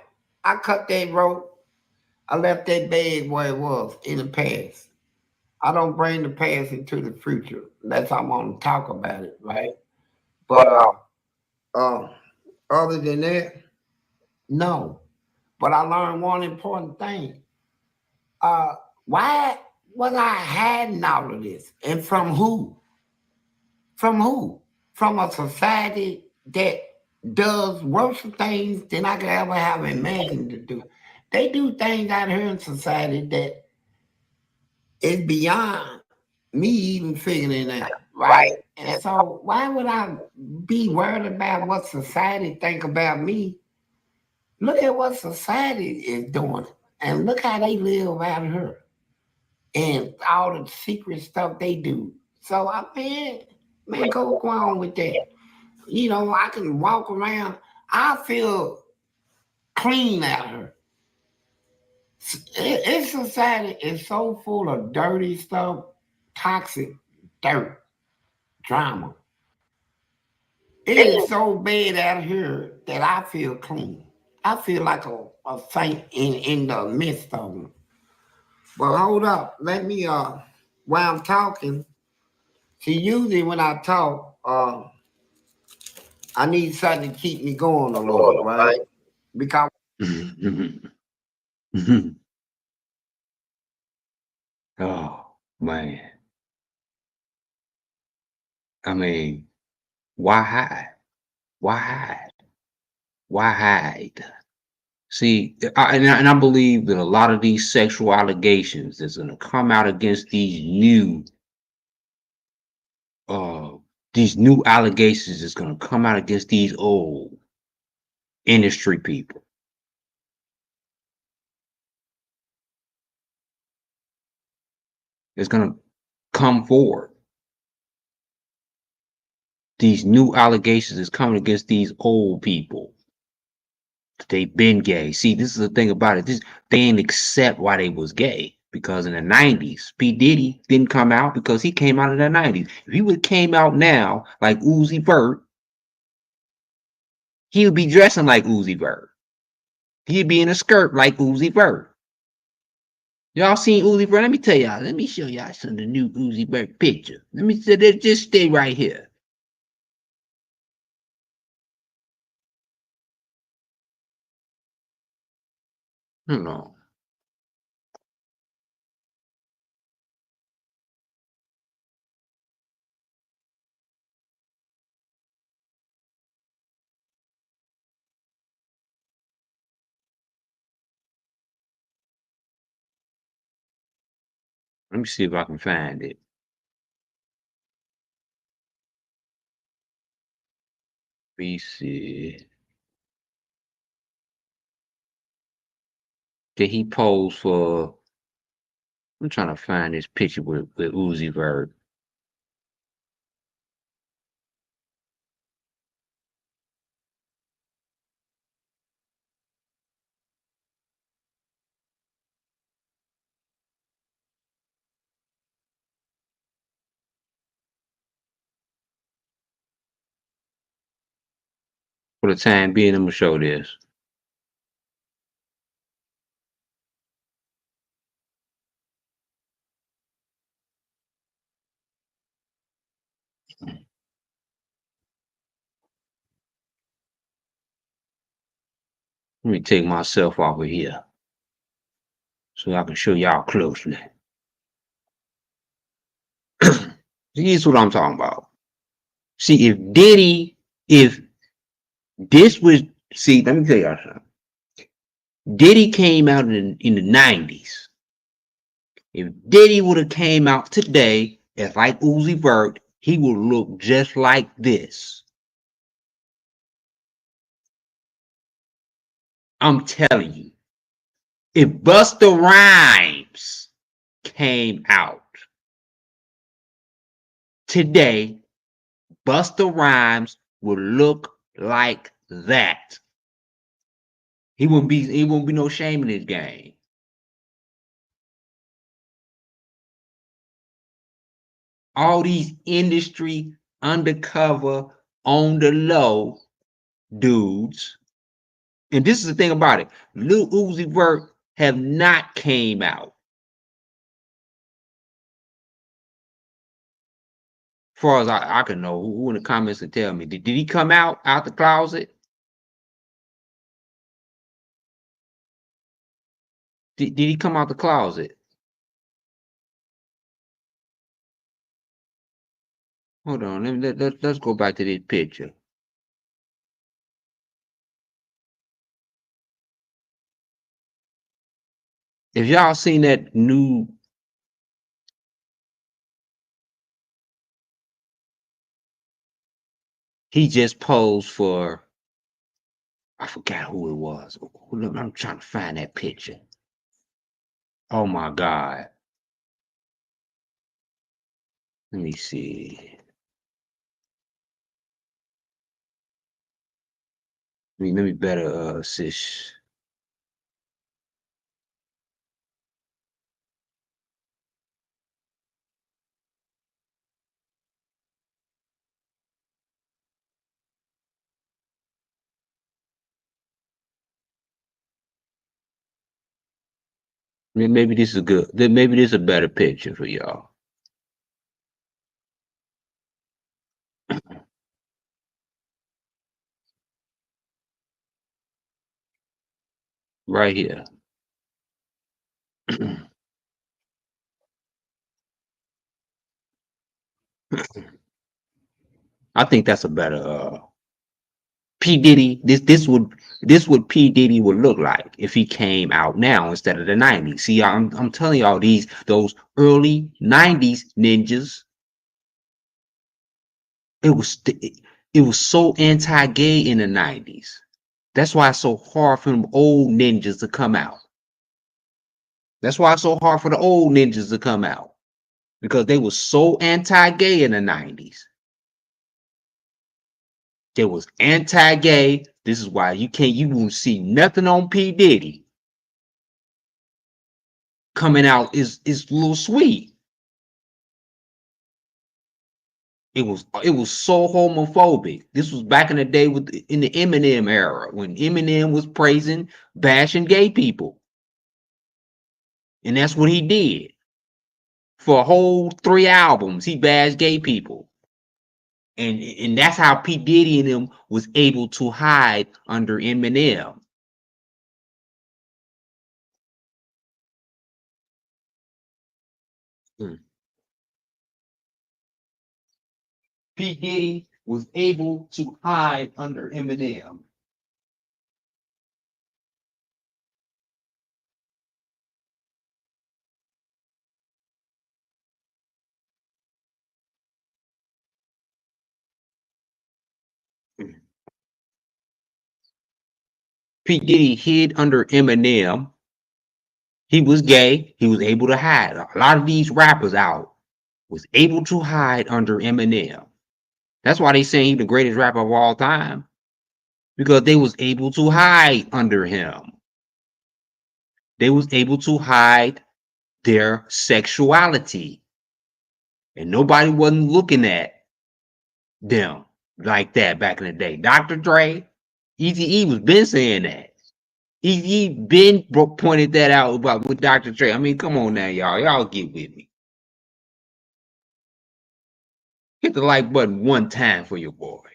I cut that rope. I left that bag where it was in the past. I don't bring the past into the future unless I want to talk about it, right? But other than that, no. But I learned one important thing. Why was I hiding all of this? And from who? From who? From a society that does worse things than I could ever have imagined to do. They do things out here in society that is beyond me even figuring it out, right? And so why would I be worried about what society think about me? Look at what society is doing and look how they live out here and all the secret stuff they do. So man, go on with that. I can walk around. I feel clean out here. This society is so full of dirty stuff, toxic dirt, drama. It is so bad out here that I feel clean. I feel like a saint in the midst of them. But hold up, let me while I'm talking. See, usually when I talk, I need something to keep me going a little, right? Because Oh man. I mean, why hide? Why hide? Why hide? See, and I believe that a lot of these sexual allegations that's going to come out against uh, these new allegations is going to come out against these old industry people. It's going to come forward. These new allegations is coming against these old people. They've been gay. See, this is the thing about it. They didn't accept why they was gay. Because in the 90s, P. Diddy didn't come out because he came out in the 90s. If he would have came out now like Uzi Vert, he would be dressing like Uzi Vert. He'd be in a skirt like Uzi Vert. Y'all seen Uzi Vert? Let me tell y'all. Let me show y'all some of the new Uzi Vert picture. Let me just stay right here. Hold on. Let me see if I can find it. Let me see. Did he pose for? I'm trying to find this picture with Uzi Vert. For the time being, I'm gonna show this. Let me take myself off of here so I can show y'all closely. Here's what I'm talking about. See, if this was, see, let me tell y'all something. Diddy came out in the 90s. If Diddy would have came out today as like Uzi Vert, he would look just like this. I'm telling you. If Busta Rhymes came out today, Busta Rhymes would look like that. He won't be no shame in his game. All these industry undercover on the low dudes. And this is the thing about it. Lil Uzi Vert have not came out. As far as I can know, who in the comments can tell me. Did he come out the closet? Did he come out the closet? Hold on, let's go back to this picture. If y'all seen that new, he just posed for, I forgot who it was. I'm trying to find that picture. Oh my God. Let me see. Let me better assist. mean, maybe this is good. Then maybe this is a better picture for y'all. Right here. I think that's a better P. Diddy. This what P. Diddy would look like if he came out now instead of the 90s. See, I'm telling y'all those early 90s ninjas, it was so anti-gay in the 90s. That's why it's so hard for them old ninjas to come out. That's why it's so hard for the old ninjas to come out. Because they were so anti-gay in the 90s. They was anti-gay. This is why you won't see nothing on P. Diddy coming out is a little sweet. It was so homophobic. This was back in the day in the Eminem era when Eminem was bashing gay people. And that's what he did. For a whole 3 albums, he bashed gay people. And that's how P. Diddy and them was able to hide under Eminem. P. Diddy was able to hide under Eminem. P. Diddy hid under Eminem. He was gay. He was able to hide. A lot of these rappers out was able to hide under Eminem. That's why they say he's the greatest rapper of all time. Because they was able to hide under him. They was able to hide their sexuality. And nobody wasn't looking at them like that back in the day. Dr. Dre, Eazy-E was been saying that. Eazy-E been pointed that out about with Dr. Dre. I mean, come on now, y'all. Y'all get with me. Hit the like button one time for your boy.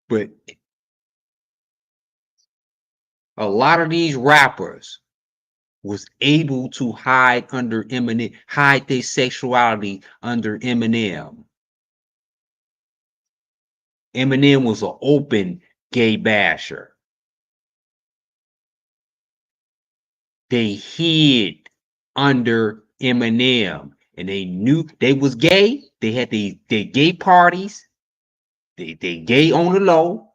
But a lot of these rappers was able to hide under Eminem, hide their sexuality under Eminem. Eminem was an open gay basher. They hid under Eminem, and they knew they was gay. They had their gay parties. They gay on the low.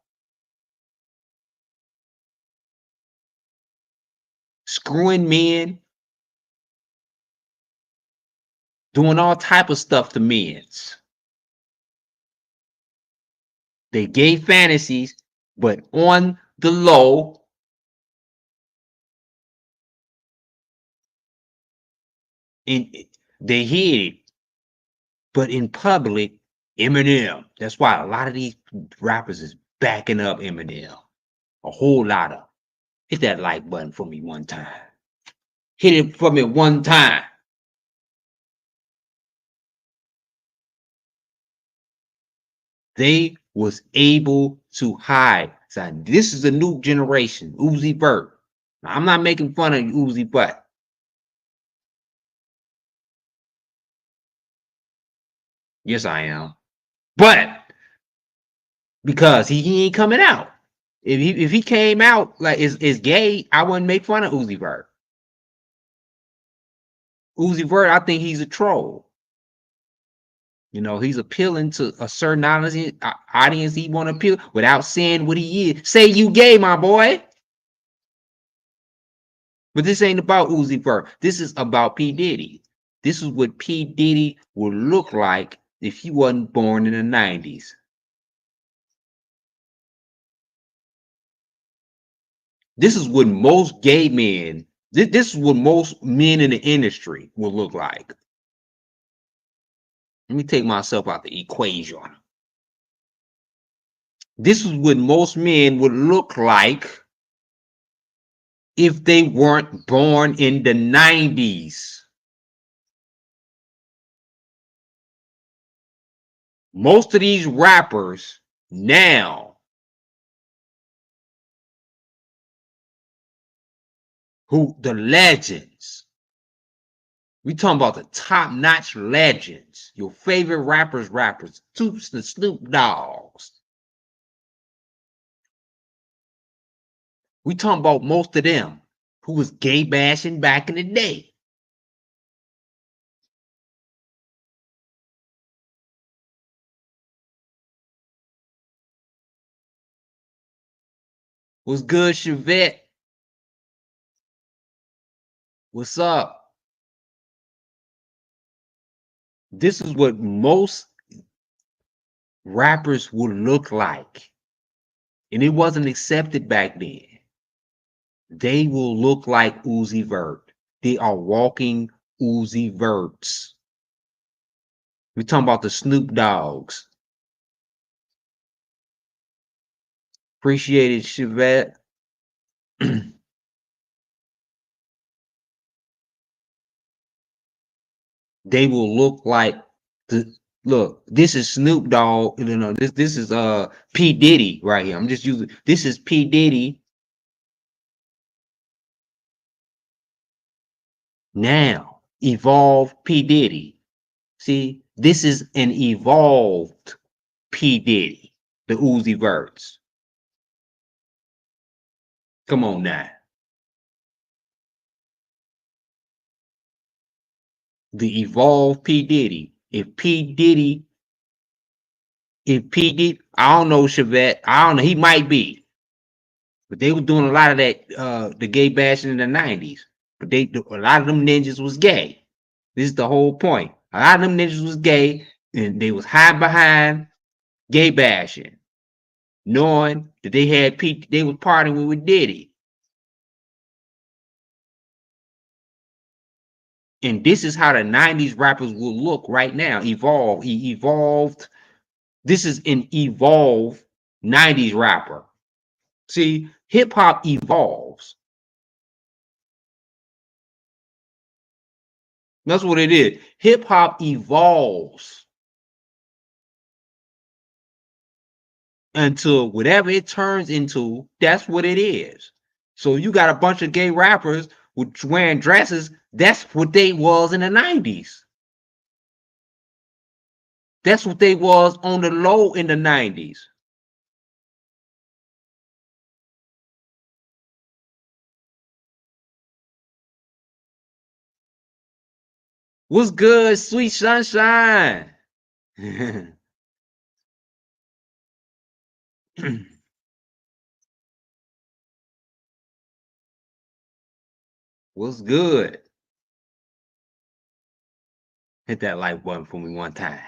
Screwing men. Doing all type of stuff to men. They gay fantasies, but on the low, they hid it. But in public, Eminem. That's why a lot of these rappers is backing up Eminem. A whole lot of. Hit that like button for me one time. Hit it for me one time. They was able to hide. So this is a new generation. Uzi Vert. Now, I'm not making fun of Uzi, but yes, I am. But because he ain't coming out. If he came out like is gay, I wouldn't make fun of Uzi Vert. Uzi Vert, I think he's a troll. You know, he's appealing to a certain audience he want to appeal without saying what he is. Say you gay, my boy. But this ain't about Uzi Vert. This is about P. Diddy. This is what P. Diddy would look like if he wasn't born in the 90s. This is what most gay men, this is what most men in the industry will look like. Let me take myself out the equation. This is what most men would look like if they weren't born in the 90s. Most of these rappers now who the legends, we talking about the top-notch legends, your favorite rappers, the Snoop Dogs. We talking about most of them who was gay bashing back in the day. What's good, Chevette? What's up? This is what most rappers would look like. And it wasn't accepted back then. They will look like Uzi Vert. They are walking Uzi Verts. We're talking about the Snoop Dogs. Appreciate it, Chevette. They will look like look, this is Snoop Dogg. No, this is P. Diddy right here. I'm just using this is P. Diddy. Now, evolved P. Diddy. See, this is an evolved P. Diddy, the Uzi Verts. Come on now. The evolved P. Diddy. If P. Diddy, I don't know, Chevette. I don't know. He might be. But they were doing a lot of that, the gay bashing in the 90s. But a lot of them ninjas was gay. This is the whole point. A lot of them ninjas was gay, and they was hiding behind gay bashing, knowing that they was partying with Diddy. And this is how the 90s rappers will look right now. Evolved. This is an evolved 90s rapper. See, hip hop evolves. That's what it is. Hip hop evolves until whatever it turns into, that's what it is. So you got a bunch of gay rappers with wearing dresses. That's what they was in the 90s. That's what they was on the low in the 90s. What's good, sweet sunshine? What's good? Hit that like button for me one time.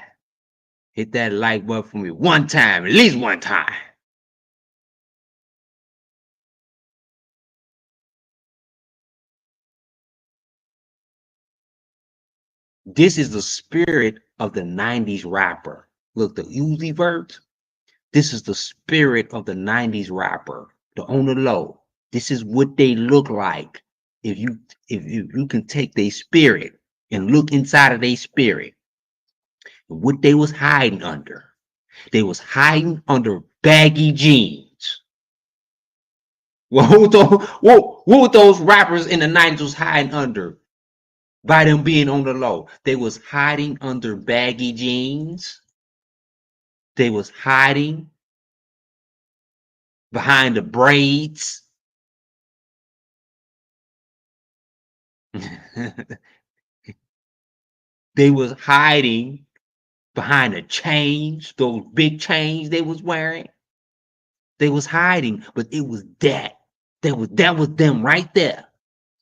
Hit that like button for me one time, at least one time. This is the spirit of the 90s rapper. Look, the Uzi Vert. This is the spirit of the 90s rapper. The on the low. This is what they look like. If you can take their spirit and look inside of their spirit, what they was hiding under. They was hiding under baggy jeans. What were those rappers in the 90s was hiding under? By them being on the low. They was hiding under baggy jeans. They was hiding behind the braids. They was hiding behind the chains, those big chains they was wearing. They was hiding, but it was that. That was them right there.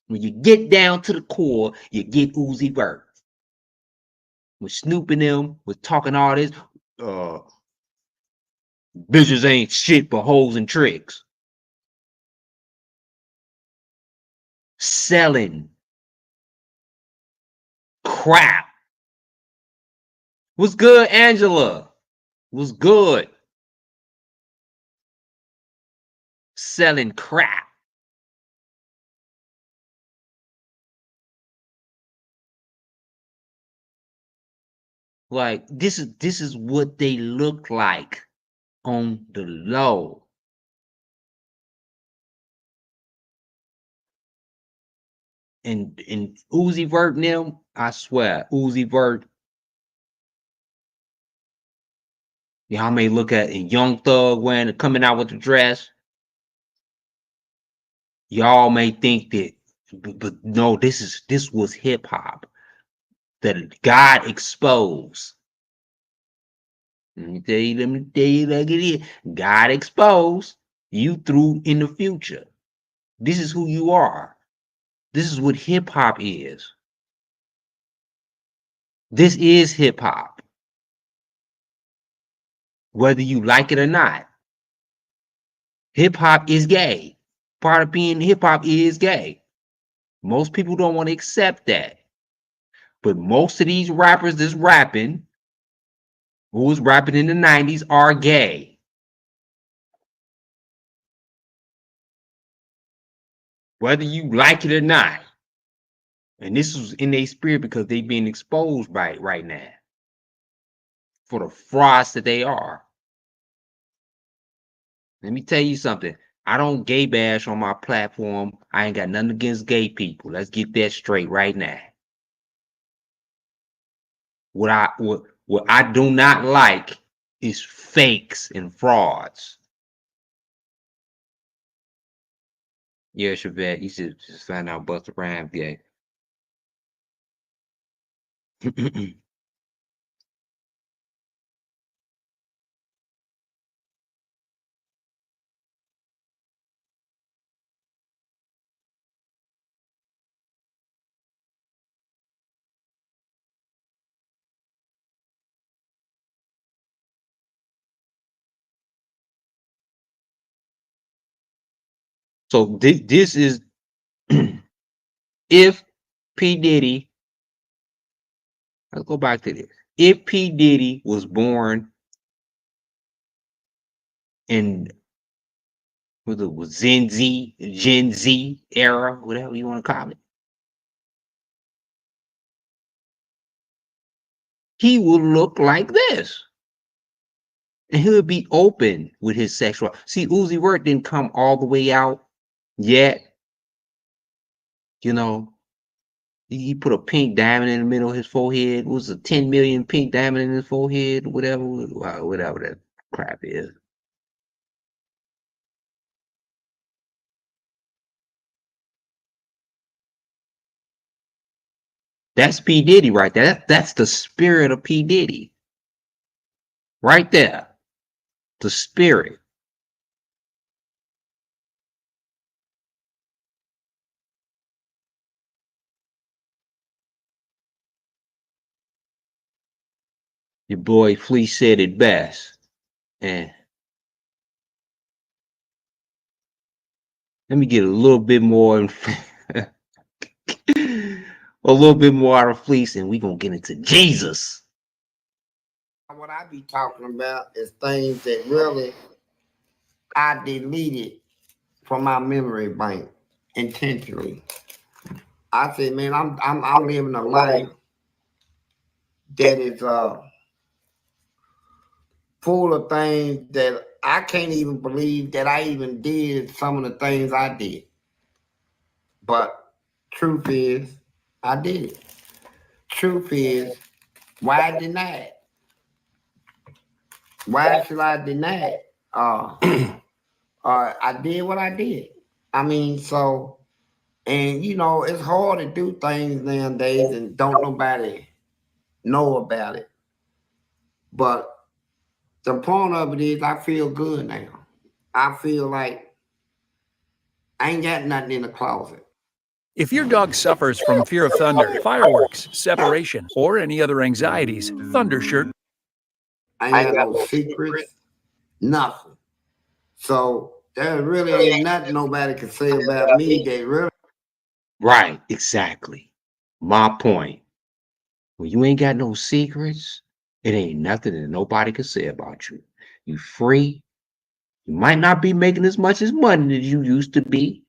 When you get down to the core, you get Uzi Vert. When Snoop and them was talking all this, bitches ain't shit but hoes and tricks. Selling crap. What's good, Angela? What's good? Selling crap. Like this is what they look like on the low. And Uzi Vert and them, I swear, Uzi Vert, y'all may look at a Young Thug coming out with the dress. Y'all may think that, but no, this was hip hop that God exposed. Let me tell you like it is. God exposed you through in the future. This is who you are. This is what hip hop is. This is hip hop. Whether you like it or not. Hip hop is gay. Part of being hip hop is gay. Most people don't want to accept that. But most of these rappers that's rapping, who was rapping in the 90s, are gay. Whether you like it or not. And this was in their spirit because they being exposed by it right now. For the frauds that they are. Let me tell you something. I don't gay bash on my platform. I ain't got nothing against gay people. Let's get that straight right now. What I do not like is fakes and frauds. Yeah, Chevette, you should just find out Busta Rhymes gay. So this is if P. Diddy, let's go back to this. If P. Diddy was born in what it was Gen Z era, whatever you want to call it, he would look like this. And he would be open with his sexual. See, Uzi Vert didn't come all the way out yet. You know, he put a pink diamond in the middle of his forehead. It was a 10 million pink diamond in his forehead, whatever that crap is. That's P. Diddy right there. That's the spirit of P. Diddy. Right there. The spirit. Your boy Fleece said it best. And let me get a little bit more a little bit more out of Fleece, and we're gonna get into Jesus. What I be talking about is things that really I deleted from my memory bank intentionally. I said, man, I'm living a life that is full of things that I can't even believe that I even did some of the things I did. But truth is, I did it. Truth is, why deny it? Why should I deny it? I did what I did. I mean, so, and you know, it's hard to do things nowadays and don't nobody know about it. But the point of it is, I feel good now. I feel like I ain't got nothing in the closet. If your dog suffers from fear of thunder, fireworks, separation, or any other anxieties, Thundershirt. I ain't got no secrets, nothing. So there really ain't nothing nobody can say about me that really. Right, exactly. My point. When you ain't got no secrets, it ain't nothing that nobody can say about you. You free. You might not be making as much as money as you used to be,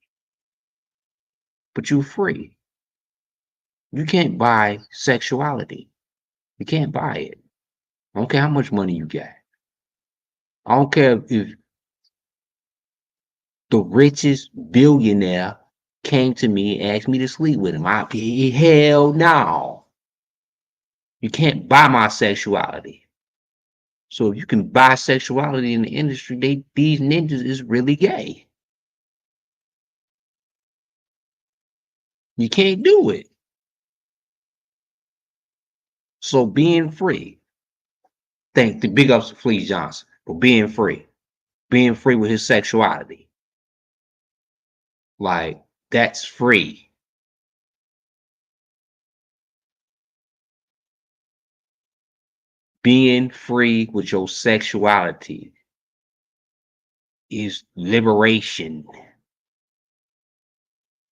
but you free. You can't buy sexuality. You can't buy it. I don't care how much money you got. I don't care if the richest billionaire came to me and asked me to sleep with him. Hell no. You can't buy my sexuality. So if you can buy sexuality in the industry, these ninjas is really gay. You can't do it. So being free. Thank the big ups to Fleece Johnson for being free. Being free with his sexuality. Like, that's free. Being free with your sexuality is liberation.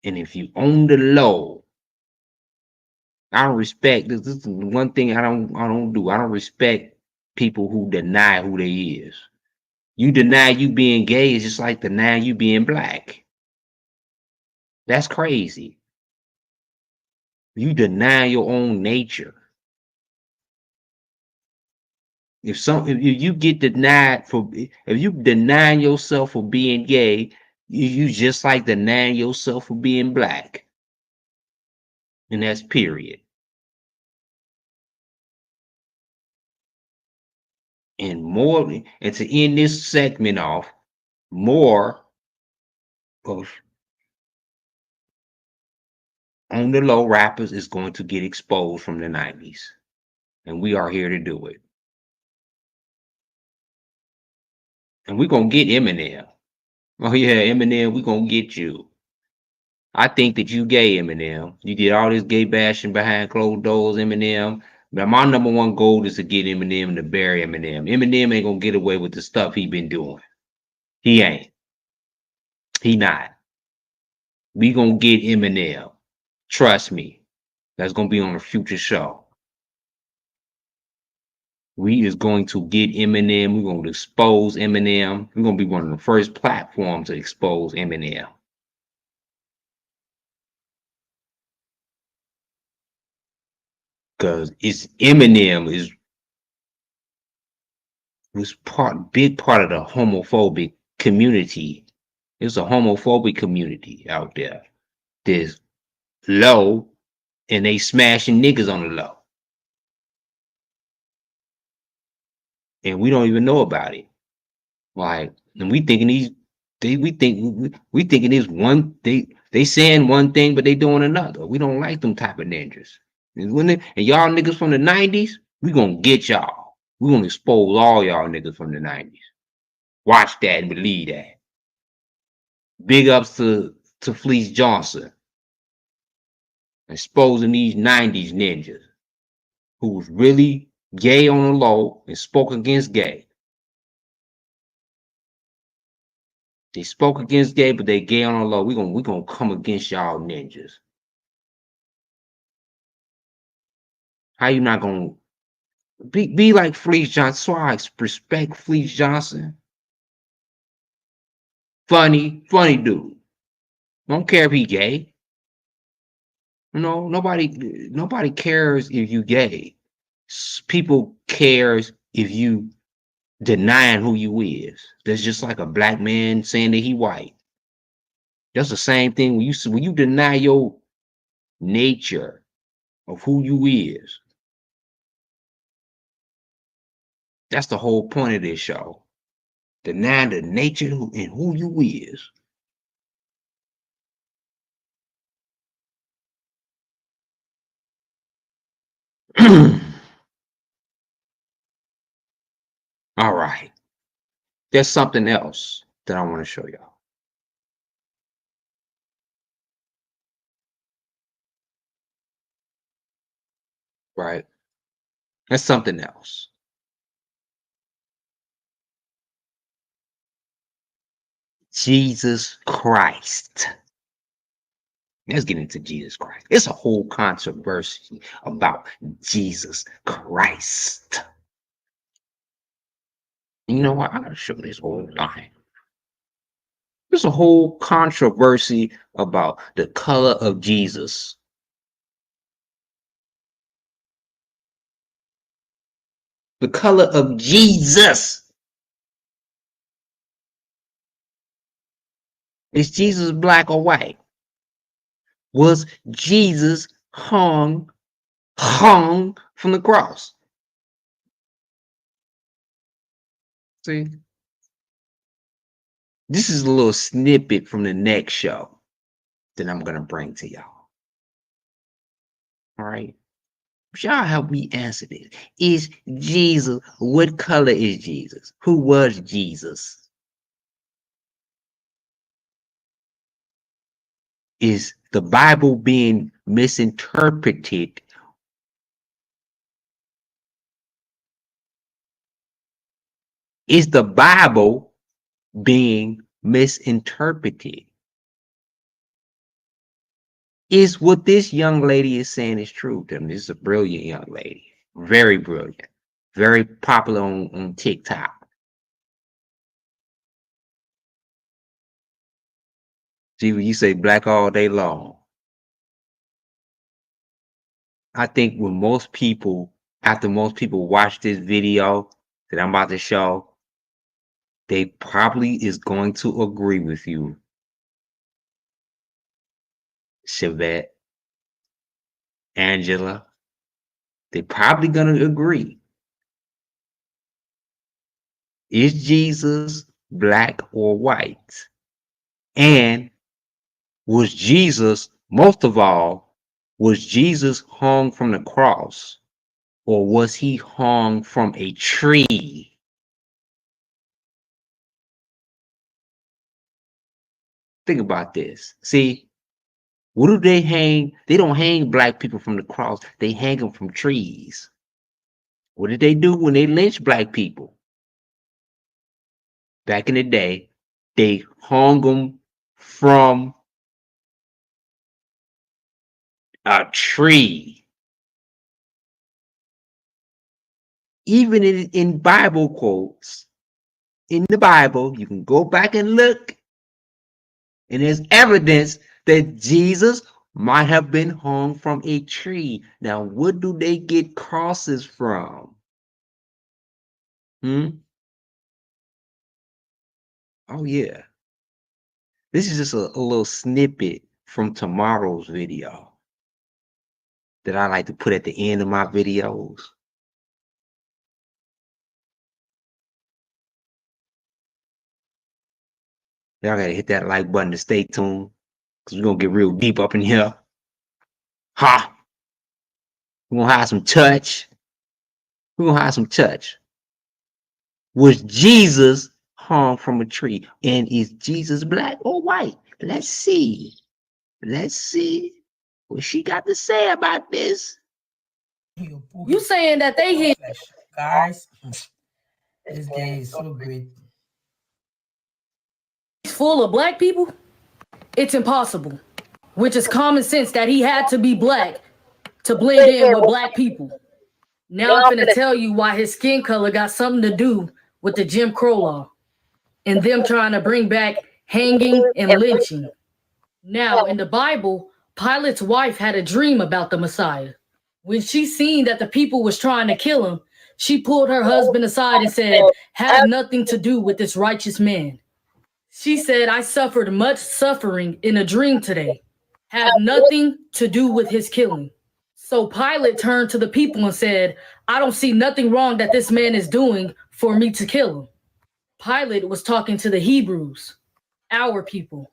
And if you own the low, I don't respect this. This is one thing I don't do. I don't respect people who deny who they is. You deny you being gay is just like denying you being black. That's crazy. You deny your own nature. If you get denied for, if you deny yourself for being gay, you just like denying yourself for being black. And that's period. And more, and to end this segment off, more of on the low rappers is going to get exposed from the 90s. And we are here to do it. And we're going to get Eminem. Oh yeah, Eminem, we're going to get you. I think that you gay, Eminem. You did all this gay bashing behind closed doors, Eminem. But my number one goal is to get Eminem and to bury Eminem. Eminem ain't going to get away with the stuff he been doing. He ain't. He not. We going to get Eminem. Trust me. That's going to be on a future show. We is going to get Eminem. We're going to expose Eminem. We're going to be one of the first platforms to expose Eminem. Because it's Eminem was big part of the homophobic community. There's a homophobic community out there. There's low, and they smashing niggas on the low. And we don't even know about it. Like, and we thinking we thinking this one, they saying one thing, but they doing another. We don't like them type of ninjas. And y'all niggas from the 90s, we gonna get y'all. We gonna expose all y'all niggas from the 90s. Watch that and believe that. Big ups to Fleece Johnson. Exposing these 90s ninjas who was really gay on the low and spoke against gay. They spoke against gay, but they gay on the low. We gonna come against y'all ninjas. How you not gonna be like Fleece Johnson? So I respect Fleece Johnson. Funny dude. Don't care if he gay. You know, nobody cares if you gay. People cares if you denying who you is. That's just like a black man saying that he white. That's the same thing when you deny your nature of who you is. That's the whole point of this show. Deny the nature and who you is. All right. There's something else that I want to show y'all. Right? That's something else. Jesus Christ. Let's get into Jesus Christ. It's a whole controversy about Jesus Christ. You know what? I'm going to show this whole thing. There's a whole controversy about the color of Jesus. The color of Jesus. Is Jesus black or white? Was Jesus hung from the cross? See? This is a little snippet from the next show that I'm going to bring to y'all. All right? Y'all help me answer this. Is Jesus, what color is Jesus? Who was Jesus? Is the Bible being misinterpreted? Is the Bible being misinterpreted? Is what this young lady is saying is true? This is a brilliant young lady. Very brilliant. Very popular on TikTok. See, when you say black all day long, I think when most people, after most people watch this video that I'm about to show, they probably is going to agree with you, Chevette, Angela. They're probably going to agree. Is Jesus black or white? And was Jesus, most of all, was Jesus hung from the cross, or was he hung from a tree? Think about this. See, what do they hang? They don't hang black people from the cross. They hang them from trees. What did they do when they lynched black people? Back in the day, they hung them from a tree. Even in Bible quotes, in the Bible, you can go back and look, and there's evidence that Jesus might have been hung from a tree. Now, what do they get crosses from? Oh, yeah. This is just a little snippet from tomorrow's video that I like to put at the end of my videos. Y'all gotta hit that like button to stay tuned, because we're gonna get real deep up in here. Ha! We're gonna have some touch. We're gonna have some touch. Was Jesus hung from a tree? And is Jesus black or white? Let's see. Let's see what she got to say about this. You saying that they hit guys? This game is so great. Full of black people? It's impossible. Which is common sense that he had to be black to blend in with black people. Now I'm gonna tell you why his skin color got something to do with the Jim Crow law and them trying to bring back hanging and lynching. Now, in the Bible, Pilate's wife had a dream about the Messiah. When she seen that the people was trying to kill him, she pulled her husband aside and said, "Have nothing to do with this righteous man." She said, "I suffered much suffering in a dream today. Have nothing to do with his killing." So Pilate turned to the people and said, "I don't see nothing wrong that this man is doing for me to kill him." Pilate was talking to the Hebrews, our people.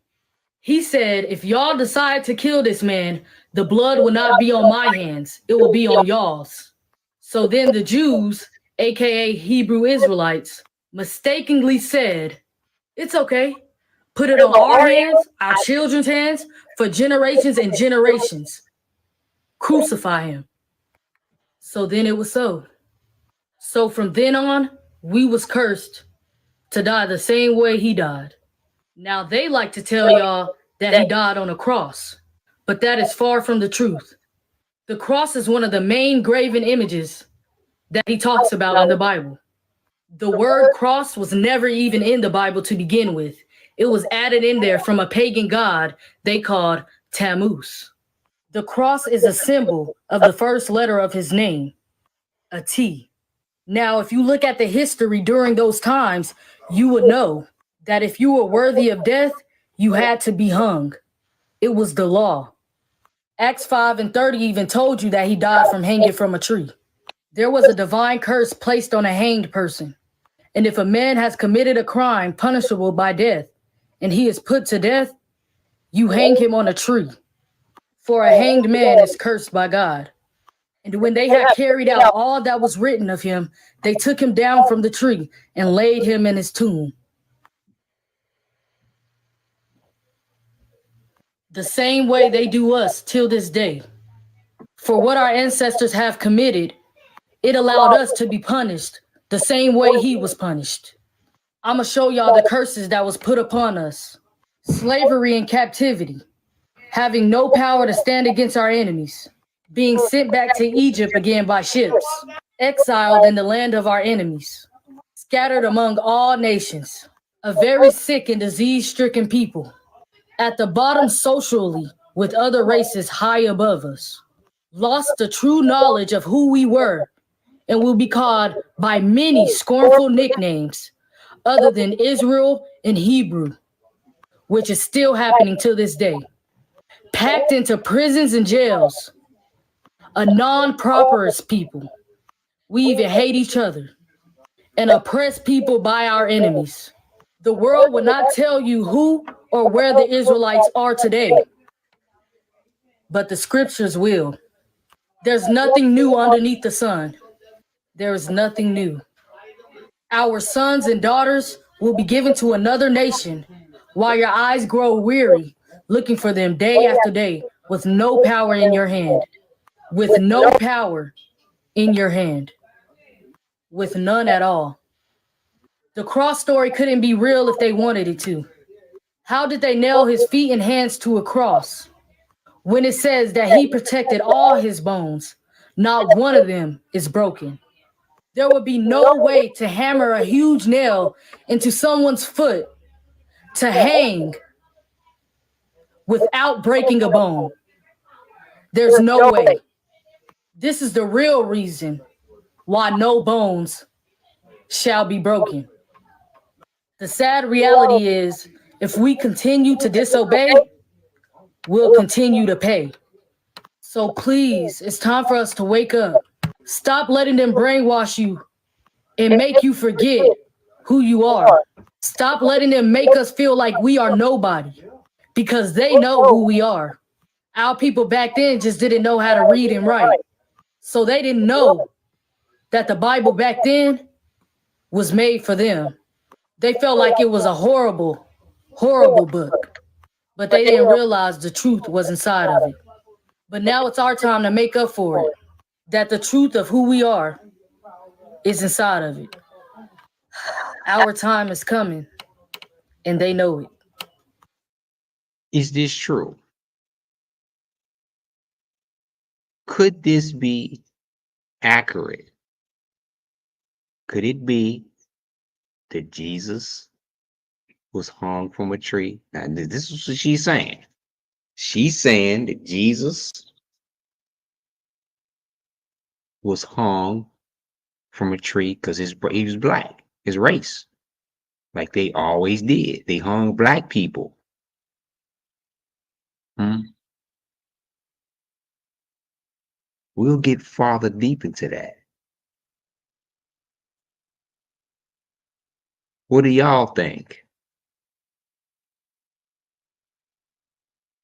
He said, "If y'all decide to kill this man, the blood will not be on my hands. It will be on y'all's." So then the Jews, aka Hebrew Israelites, mistakenly said, "It's okay. Put it on our hands, our children's hands, for generations and generations. Crucify him." So then it was so. So from then on, we was cursed to die the same way he died. Now they like to tell y'all that he died on a cross, but that is far from the truth. The cross is one of the main graven images that he talks about in the Bible. The word cross was never even in the Bible to begin with. It was added in there from a pagan god they called Tammuz. The cross is a symbol of the first letter of his name, a T. Now, if you look at the history during those times, you would know that if you were worthy of death, you had to be hung. It was the law. Acts 5:30 even told you that he died from hanging from a tree. There was a divine curse placed on a hanged person. And if a man has committed a crime punishable by death, and he is put to death, you hang him on a tree. For a hanged man is cursed by God. And when they had carried out all that was written of him, they took him down from the tree and laid him in his tomb. The same way they do us till this day. For what our ancestors have committed, it allowed us to be punished the same way he was punished. I'm going to show y'all the curses that was put upon us. Slavery and captivity, having no power to stand against our enemies, being sent back to Egypt again by ships, exiled in the land of our enemies, scattered among all nations, a very sick and disease-stricken people, at the bottom socially with other races high above us, lost the true knowledge of who we were, and will be called by many scornful nicknames other than Israel and Hebrew, which is still happening to this day. Packed into prisons and jails, a non-prosperous people. We even hate each other and oppress people by our enemies. The world will not tell you who or where the Israelites are today, but the scriptures will. There's nothing new underneath the sun. There is nothing new. Our sons and daughters will be given to another nation while your eyes grow weary, looking for them day after day with no power in your hand. With no power in your hand. With none at all. The cross story couldn't be real if they wanted it to. How did they nail his feet and hands to a cross when it says that he protected all his bones? Not one of them is broken. There would be no way to hammer a huge nail into someone's foot to hang without breaking a bone. There's no way. This is the real reason why no bones shall be broken. The sad reality is, if we continue to disobey, we'll continue to pay. So please, it's time for us to wake up. Stop letting them brainwash you and make you forget who you are. Stop letting them make us feel like we are nobody, because they know who we are. Our people back then just didn't know how to read and write. So they didn't know that the Bible back then was made for them. They felt like it was a horrible, horrible book, but they didn't realize the truth was inside of it. But now it's our time to make up for it, that the truth of who we are is inside of it. Our time is coming, and they know it. Is this true? Could this be accurate? Could it be that Jesus was hung from a tree? Now, this is what she's saying. She's saying that Jesus was hung from a tree because he was black, his race, like they always did. They hung black people. We'll get farther deep into that. What do y'all think?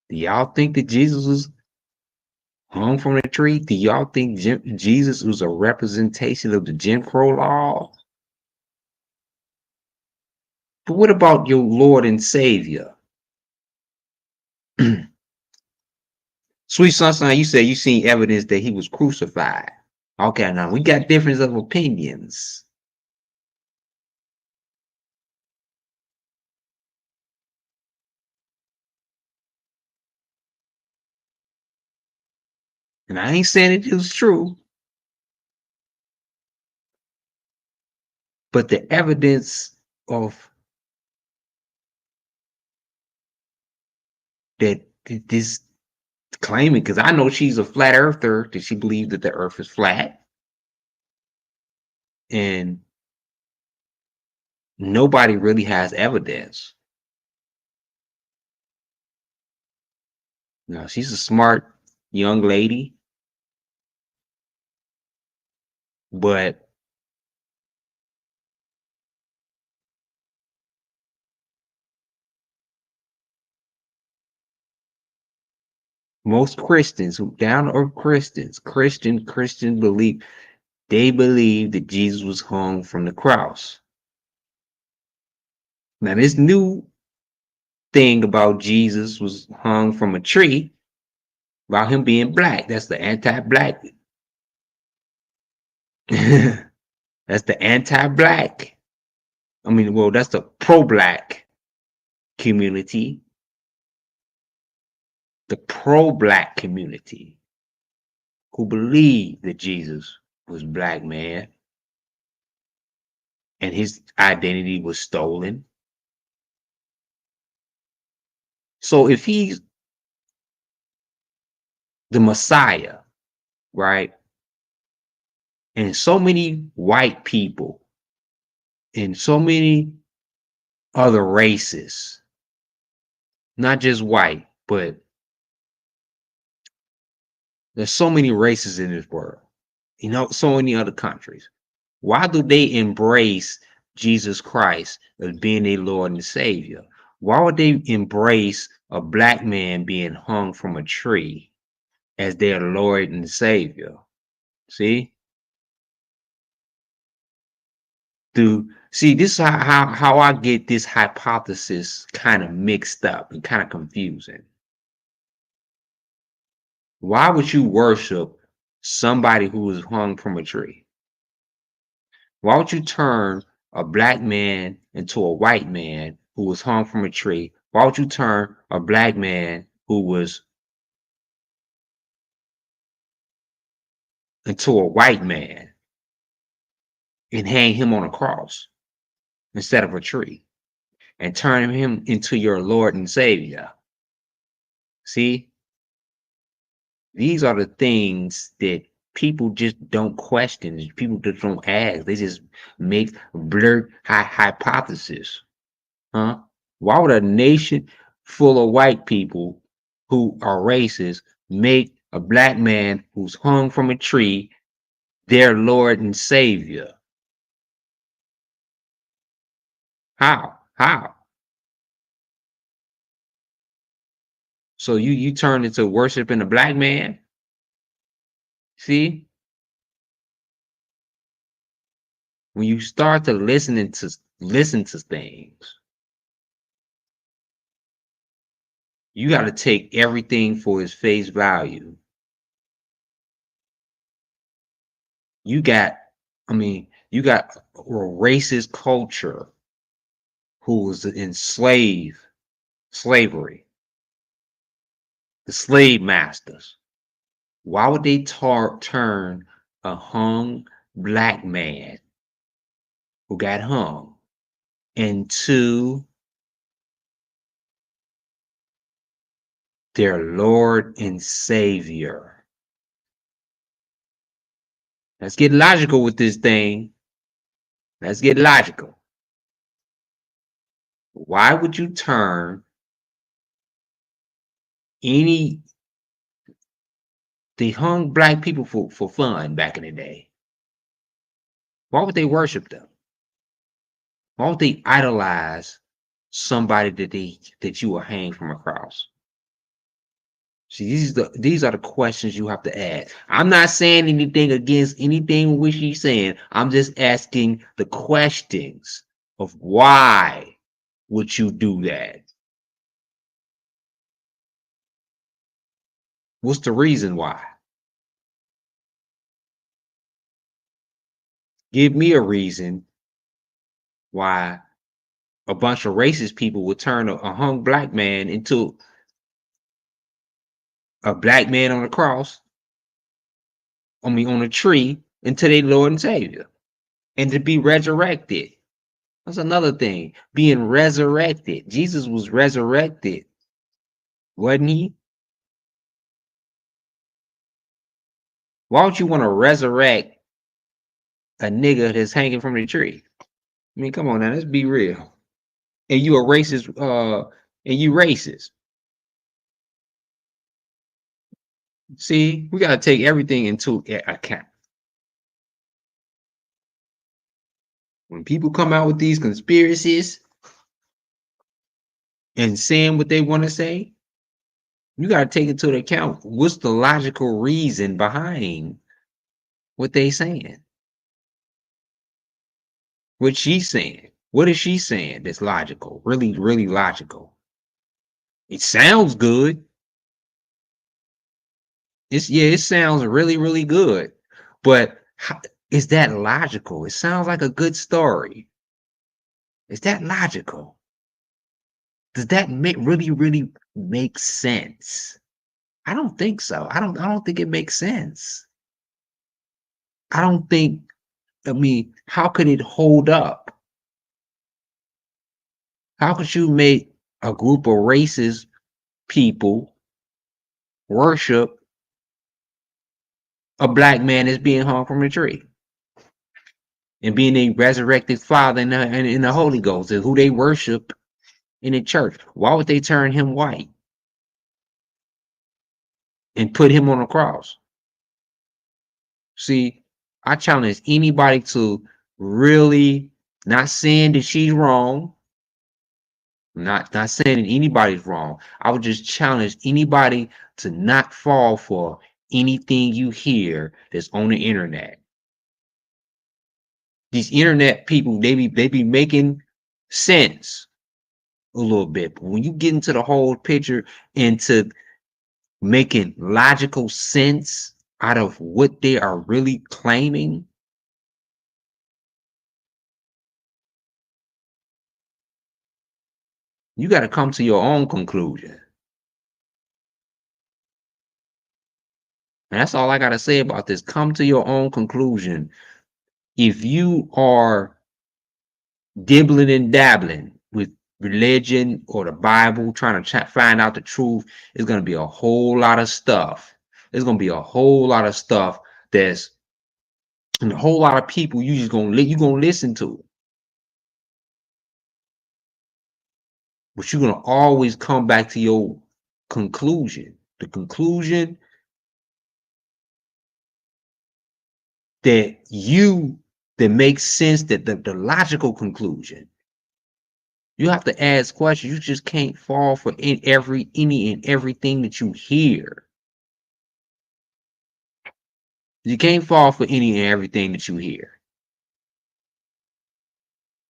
Do y'all think that Jesus was hung from a tree? Do y'all think Jesus was a representation of the Jim Crow law? But what about your Lord and Savior? Sweet Sunshine, you said you seen evidence that he was crucified. Okay, now we got difference of opinions. And I ain't saying it was true, but the evidence of that this claiming, because I know she's a flat earther, that she believes that the earth is flat. And nobody really has evidence. No, she's a smart young lady, but most Christians, who down to earth Christian believe, they believe that Jesus was hung from the cross. Now, this new thing about Jesus was hung from a tree, about him being black. That's the anti-black. That's the anti-black. I mean, well, that's the pro-black community. The pro-black community who believe that Jesus was black man and his identity was stolen. So if he's the Messiah, right? And so many white people and so many other races, not just white, but there's so many races in this world, you know, so many other countries. Why do they embrace Jesus Christ as being their Lord and Savior? Why would they embrace a black man being hung from a tree as their Lord and Savior? See? See, this is how I get this hypothesis kind of mixed up and kind of confusing. Why would you worship somebody who was hung from a tree? Why would you turn a black man into a white man who was hung from a tree? Why would you turn a black man who was into a white man and hang him on a cross instead of a tree and turn him into your Lord and Savior? See, these are the things that people just don't question. People just don't ask. They just make blurred hypotheses. Huh? Why would a nation full of white people who are racist make a black man who's hung from a tree their Lord and Savior? How? How? So you turn into worshiping a black man? See? When you start to listen to things, you got to take everything for its face value. You got a racist culture who was in slavery, the slave masters. Why would they turn a hung black man who got hung into their Lord and Savior? Let's get logical with this thing. Let's get logical. Why would you turn they hung black people for fun back in the day? Why would they worship them? Why would they idolize somebody that you will hang from a cross? See, these are the questions you have to ask. I'm not saying anything against anything which he's saying. I'm just asking the questions of why would you do that? What's the reason why? Give me a reason why a bunch of racist people would turn a hung black man into a black man on a cross, on a tree, into their Lord and Savior, and to be resurrected. That's another thing. Being resurrected. Jesus was resurrected, wasn't he? Why would you want to resurrect a nigga that's hanging from the tree. I mean, come on now, let's be real. And you a racist, and you racist. See, we gotta take everything into account. When people come out with these conspiracies and saying what they want to say, you gotta take into account what's the logical reason behind what they saying. What she's saying. What is she saying that's logical? Really, really logical. It sounds good. It sounds really, really good. But is that logical? It sounds like a good story. Is that logical? Does that really, really make sense? I don't think so. I don't think it makes sense. I don't think, I mean, how could it hold up? How could you make a group of racist people worship a black man that's being hung from a tree and being a resurrected father in the Holy Ghost, and who they worship in the church? Why would they turn him white and put him on a cross? See, I challenge anybody to really, not saying that she's wrong, not saying that anybody's wrong. I would just challenge anybody to not fall for anything you hear that's on the internet. These internet people, they be making sense a little bit, but when you get into the whole picture, into making logical sense out of what they are really claiming, you got to come to your own conclusion. And that's all I got to say about this. Come to your own conclusion. If you are dibbling and dabbling with religion or the Bible, trying to find out the truth, it's going to be a whole lot of stuff. There's going to be a whole lot of stuff and a whole lot of people you gonna listen to. But you're gonna always come back to your conclusion. The conclusion that makes sense, that the logical conclusion. You have to ask questions. You just can't fall for any and everything that you hear. You can't fall for any and everything that you hear.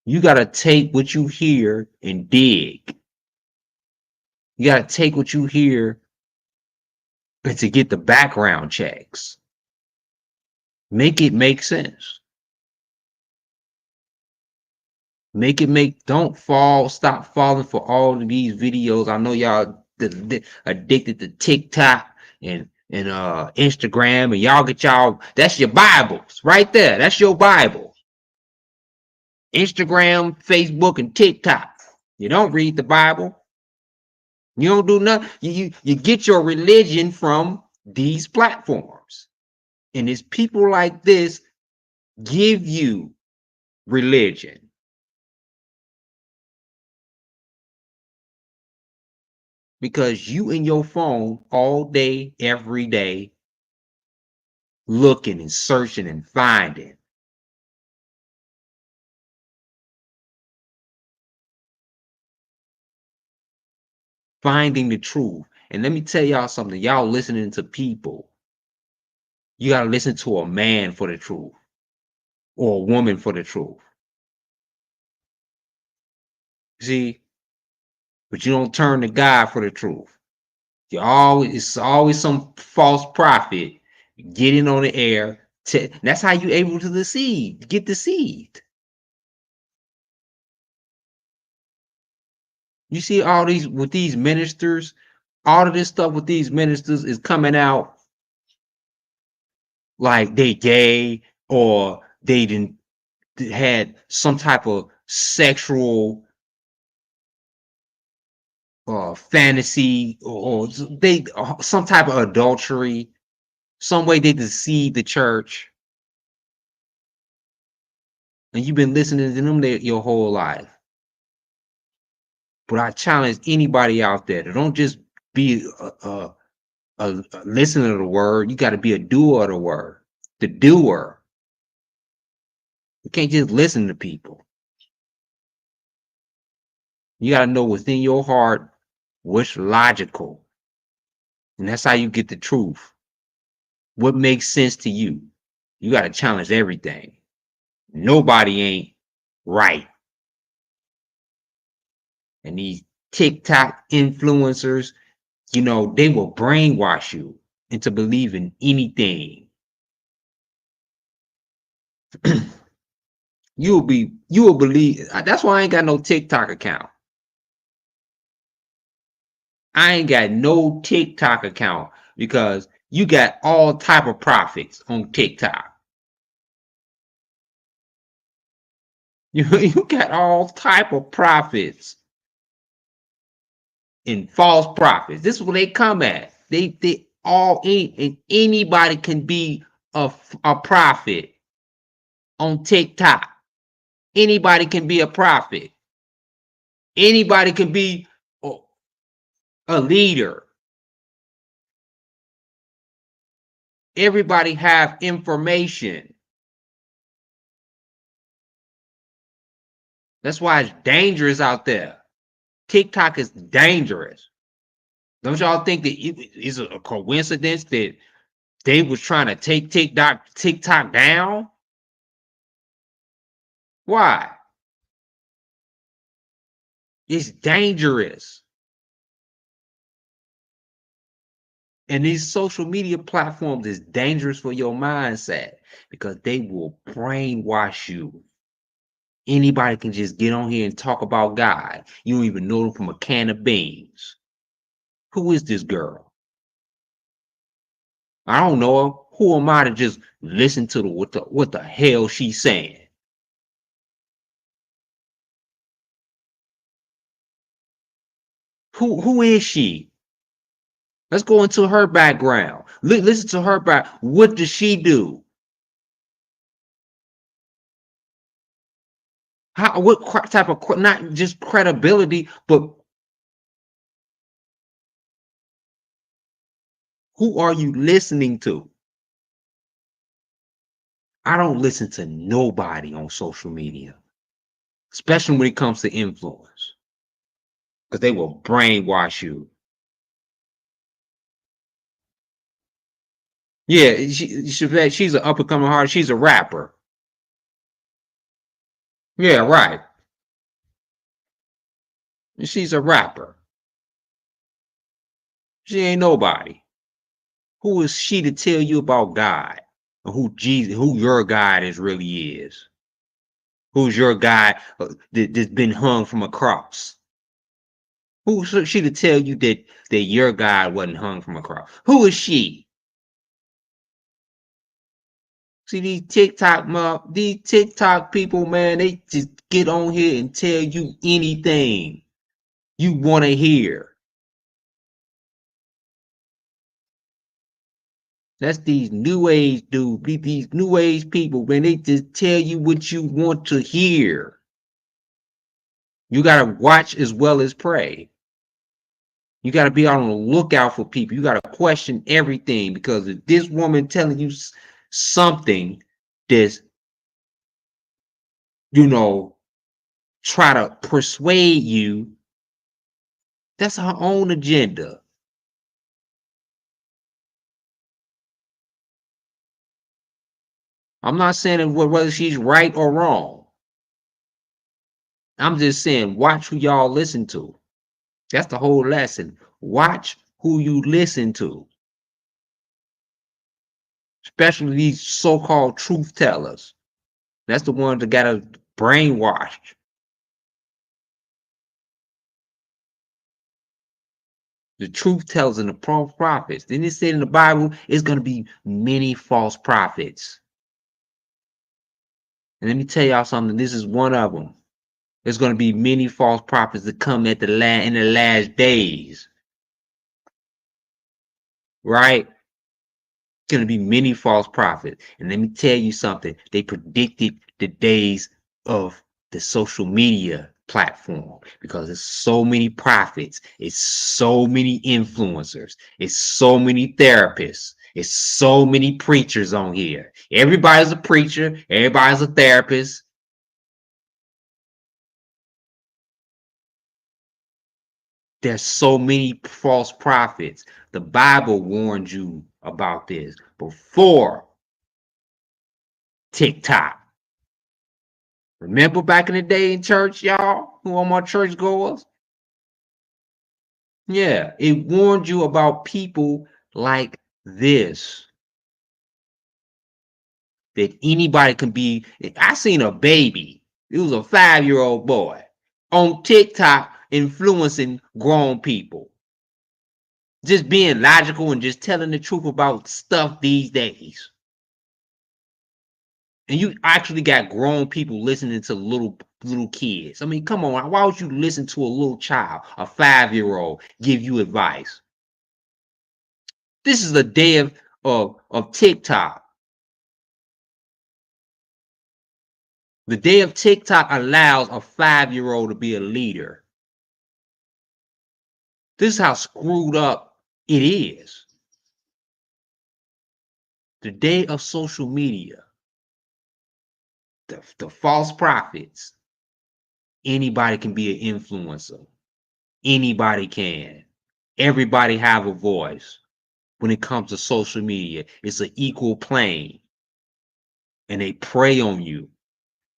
You got to take what you hear and dig. You got to take what you hear and to get the background checks. Make it make sense. Don't stop falling for all of these videos. I know y'all addicted to TikTok and Instagram, and y'all get that's your Bibles right there. That's your Bible. Instagram, Facebook, and TikTok. You don't read the Bible. You don't do nothing. You get your religion from these platforms. And it's people like this give you religion. Because you in your phone all day, every day, looking and searching and finding. Finding the truth. And let me tell y'all something. Y'all listening to people. You got to listen to a man for the truth. Or a woman for the truth. See? But you don't turn to God for the truth. It's always some false prophet getting on the air. That's how you able to get deceived. You see all these with these ministers, all of this stuff with these ministers is coming out like they gay, or they didn't had some type of sexual fantasy, or they some type of adultery, some way they deceived the church. and you've been listening to them your whole life. But I challenge anybody out there to don't just be a listener of the word. You got to be a doer of the word. The doer. You can't just listen to people. You got to know within your heart what's logical. And that's how you get the truth. What makes sense to you? You got to challenge everything. Nobody ain't right. And these TikTok influencers, you know, they will brainwash you into believing anything. You will believe. That's why I ain't got no TikTok account. I ain't got no TikTok account because you got all type of profits on TikTok. You got all type of profits and false profits. This is where they come at. They all and anybody can be a prophet on TikTok. Anybody can be a prophet. Anybody can be a leader. Everybody have information. That's why it's dangerous out there. TikTok is dangerous. Don't y'all think that it's a coincidence that they was trying to take TikTok down? Why? It's dangerous. And these social media platforms is dangerous for your mindset because they will brainwash you. Anybody can just get on here and talk about God. You don't even know them from a can of beans. Who is this girl? I don't know her. Who am I to just listen to what the hell she's saying? Who is she? Let's go into her background. Listen to her back. What does she do? What type of, not just credibility, but who are you listening to? I don't listen to nobody on social media, especially when it comes to influence, because they will brainwash you. Yeah, she's an up and coming artist. She's a rapper. Yeah, right. She's a rapper. She ain't nobody. Who is she to tell you about God? Or who your God really is? Who's your God that's been hung from a cross? Who's she to tell you that your God wasn't hung from a cross? Who is she? See, these TikTok people, man, they just get on here and tell you anything you want to hear. That's these new age dudes, these new age people, man, they just tell you what you want to hear. You got to watch as well as pray. You got to be on the lookout for people. You got to question everything, because if this woman telling you something that's, try to persuade you, that's her own agenda. I'm not saying whether she's right or wrong. I'm just saying, watch who y'all listen to. That's the whole lesson. Watch who you listen to. Especially these so-called truth tellers. That's the ones that got us brainwashed. The truth tellers and the false prophets. Then it said in the Bible, it's going to be many false prophets. And let me tell y'all something. This is one of them. There's going to be many false prophets that come in the last days. Right? Going to be many false prophets. And let me tell you something. They predicted the days of the social media platform, because it's so many prophets, it's so many influencers, it's so many therapists, it's so many preachers on here. Everybody's a preacher, everybody's a therapist. There's so many false prophets. The Bible warned you about this before TikTok. Remember back in the day in church, y'all, who are my church goers? Yeah, it warned you about people like this. That anybody can be. I seen a baby. It was a 5-year-old boy on TikTok influencing grown people. Just being logical and just telling the truth about stuff these days. And you actually got grown people listening to little kids. I mean, come on. Why would you listen to a little child, a 5-year-old, give you advice? This is the day of TikTok. The day of TikTok allows a 5-year-old to be a leader. This is how screwed up it is. The day of social media, the false prophets, anybody can be an influencer. Anybody can. Everybody have a voice. When it comes to social media, it's an equal plane. And they prey on you.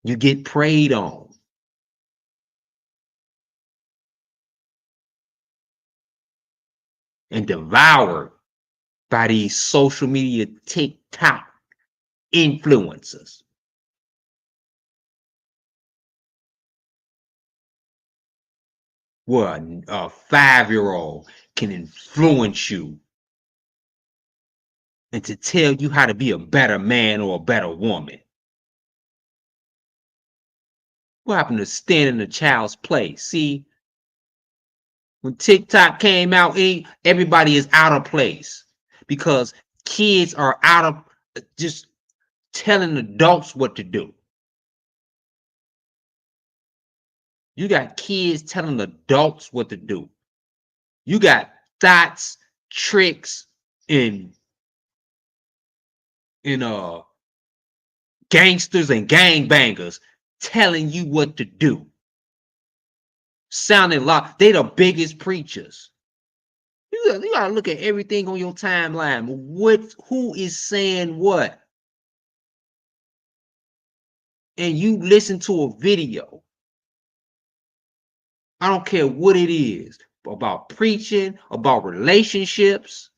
You get preyed on. And devoured by these social media TikTok influencers. Where a 5-year-old can influence you and to tell you how to be a better man or a better woman. What happened to stand in a child's place? See, when TikTok came out, everybody is out of place because kids are out of just telling adults what to do. You got kids telling adults what to do. You got thoughts, tricks, and gangsters and gangbangers telling you what to do. Sounding like they the biggest preachers. You gotta look at everything on your timeline. Who is saying what? And you listen to a video. I don't care what it is, about preaching, about relationships.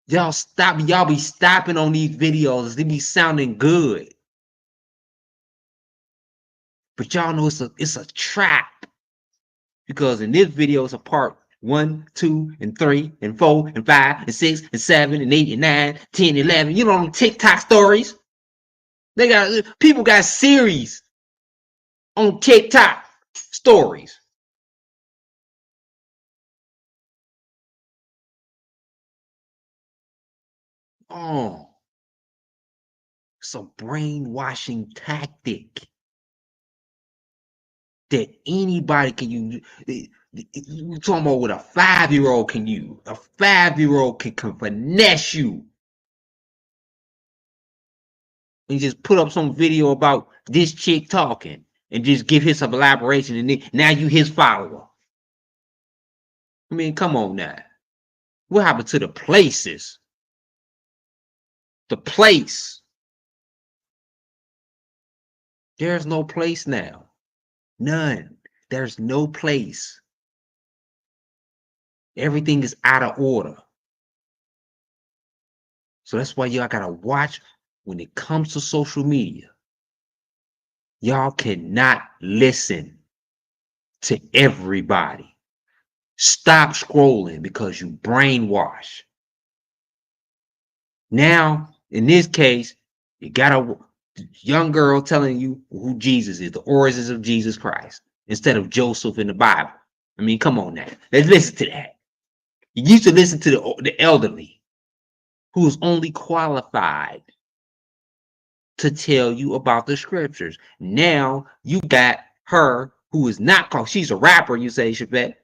Y'all be stopping on these videos. They be sounding good. But y'all know it's a trap. Because in this video, it's a part 1, 2, and 3, and 4, and 5, and 6, and 7, and 8, and 9, 10, 11. You know, TikTok stories. People got series on TikTok stories. Oh, it's a brainwashing tactic that anybody can use. You're talking about what a 5-year-old can use. A 5-year-old can finesse you. And just put up some video about this chick talking and just give his some elaboration, and then, now you his follower. I mean, come on now. What happened to the places? The place. There's no place now. None. There's no place. Everything is out of order. So that's why y'all gotta watch when it comes to social media. Y'all cannot listen to everybody. Stop scrolling because you brainwash. Now, in this case, you got a young girl telling you who Jesus is, the origins of Jesus Christ, instead of Joseph in the Bible. I mean, come on now. Let's listen to that. You used to listen to the elderly. who is only qualified to tell you about the scriptures. Now you got her who is not called, she's a rapper, you say, Shabbat,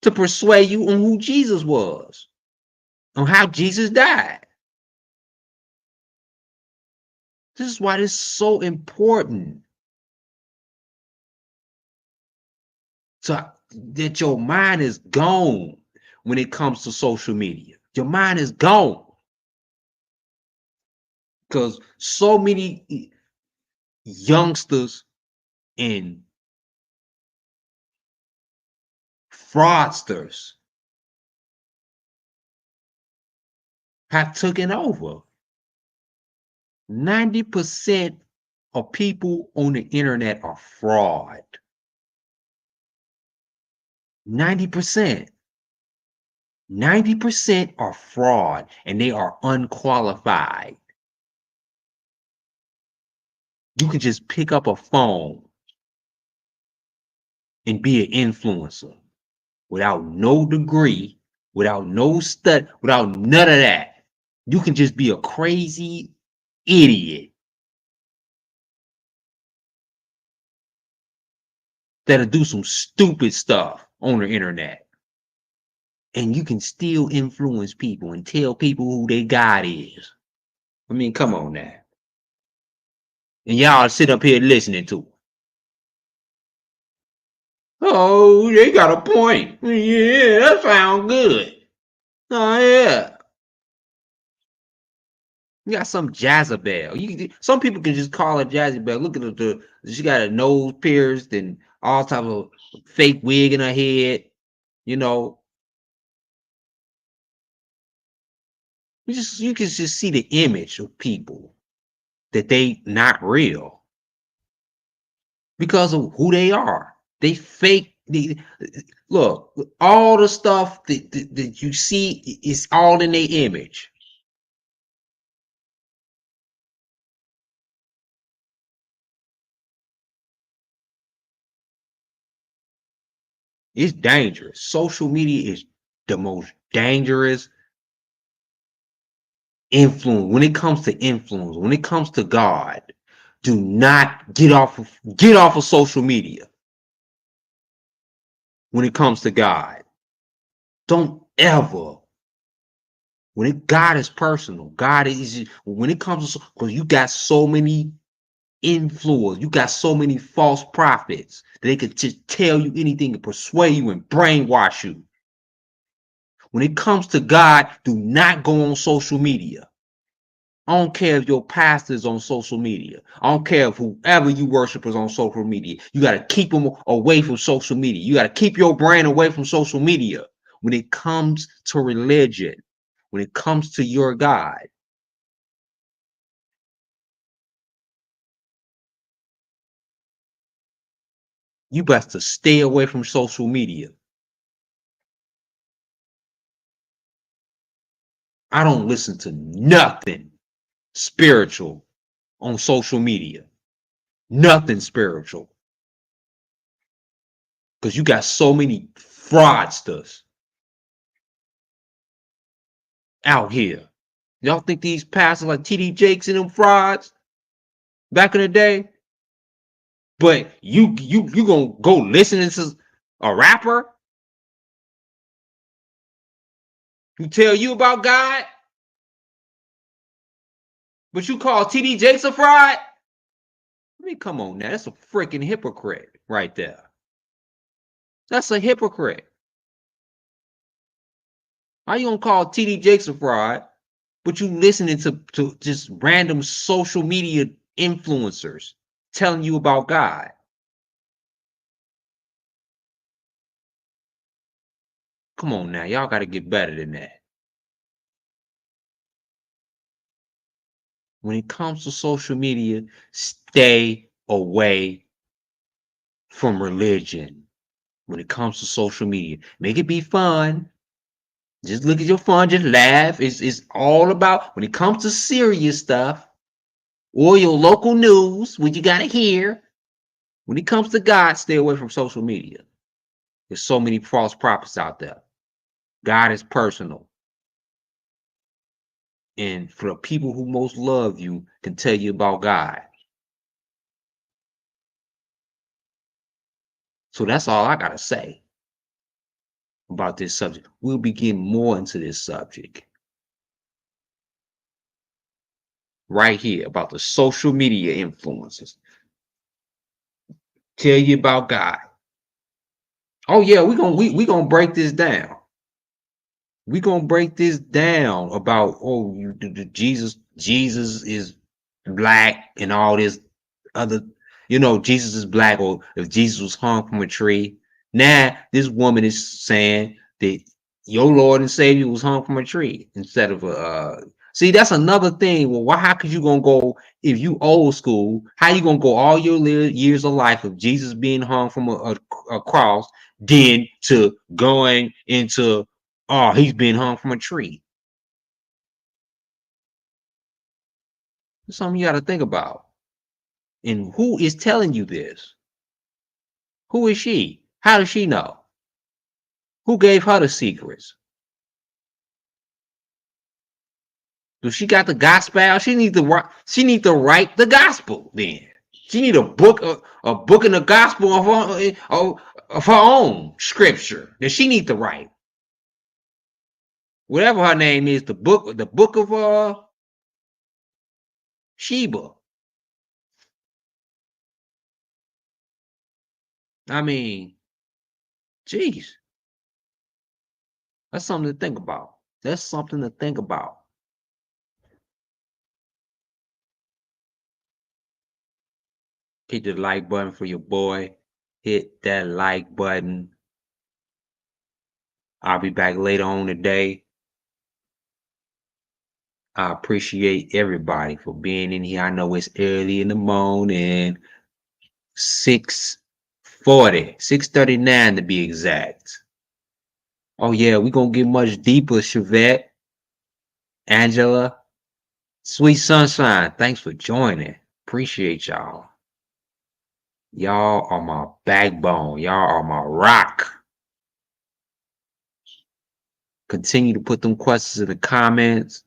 to persuade you on who Jesus was, on how Jesus died. This is why this is so important. So that your mind is gone when it comes to social media. Your mind is gone. Because so many youngsters and fraudsters have taken over. 90% of people on the internet are fraud. 90%. 90% are fraud and they are unqualified. You can just pick up a phone and be an influencer without no degree, without no stud, without none of that. You can just be a crazy idiot that'll do some stupid stuff on the internet. And you can still influence people and tell people who their God is. I mean, come on now. And y'all sit up here listening to it. Oh, they got a point. Yeah, that sounds good. Oh, yeah. You got some Jezebel. Some people can just call her Jezebel. Look at her. She got a nose pierced and all type of fake wig in her head. You know, you can just see the image of people that they not real because of who they are. They fake. Look, all the stuff that you see is all in their image. It's dangerous. Social media is the most dangerous influence when it comes to influence. When it comes to God, do not get off of social media. When it comes to God, don't ever. God is personal. God is when it comes to, because you got so many influence, you got so many false prophets that they could just tell you anything and persuade you and brainwash you. When it comes to God, do not go on social media. I don't care if your pastor is on social media. I don't care if whoever you worship is on social media. You got to keep them away from social media. You got to keep your brain away from social media. When it comes to religion, when it comes to your God, you best to stay away from social media. I don't listen to nothing spiritual on social media. Nothing spiritual. Because you got so many fraudsters out here. Y'all think these pastors like TD Jakes and them frauds back in the day? But you gonna go listening to a rapper who tell you about God, but you call TD Jakes a fraud? I mean, come on now. That's a freaking hypocrite right there. That's a hypocrite. How you gonna call TD Jakes a fraud, but you listening to just random social media influencers telling you about God? Come on now. Y'all got to get better than that. When it comes to social media, stay away from religion. When it comes to social media, make it be fun. Just look at your fun, just laugh. It's all about, when it comes to serious stuff or your local news, what you got to hear. When it comes to God, stay away from social media. There's so many false prophets out there. God is personal. And for the people who most love you can tell you about God. So that's all I gotta say about this subject. We'll be getting more into this subject right here about the social media influences. Tell you about God. Oh yeah, we gonna break this down. We gonna break this down about Jesus is black and all this other, Jesus is black, or if Jesus was hung from a tree. Now this woman is saying that your Lord and Savior was hung from a tree instead of a see, that's another thing. Well, how could you gonna go if you old school? How you gonna go all your years of life of Jesus being hung from a cross, then to going into he's been hung from a tree? That's something you got to think about. And who is telling you this? Who is she? How does she know? Who gave her the secrets? Does she got the gospel? She need to write. She need to write the gospel. Then she need a book in the gospel of her own scripture that she need to write. Whatever her name is, the book of Sheba. I mean, geez, that's something to think about. That's something to think about. Hit the like button for your boy. Hit that like button. I'll be back later on today. I appreciate everybody for being in here. I know it's early in the morning. 6:40, 6:39 to be exact. Oh yeah, we're gonna get much deeper, Chevette, Angela, Sweet Sunshine. Thanks for joining. Appreciate y'all. Y'all are my backbone. Y'all are my rock. Continue to put them questions in the comments.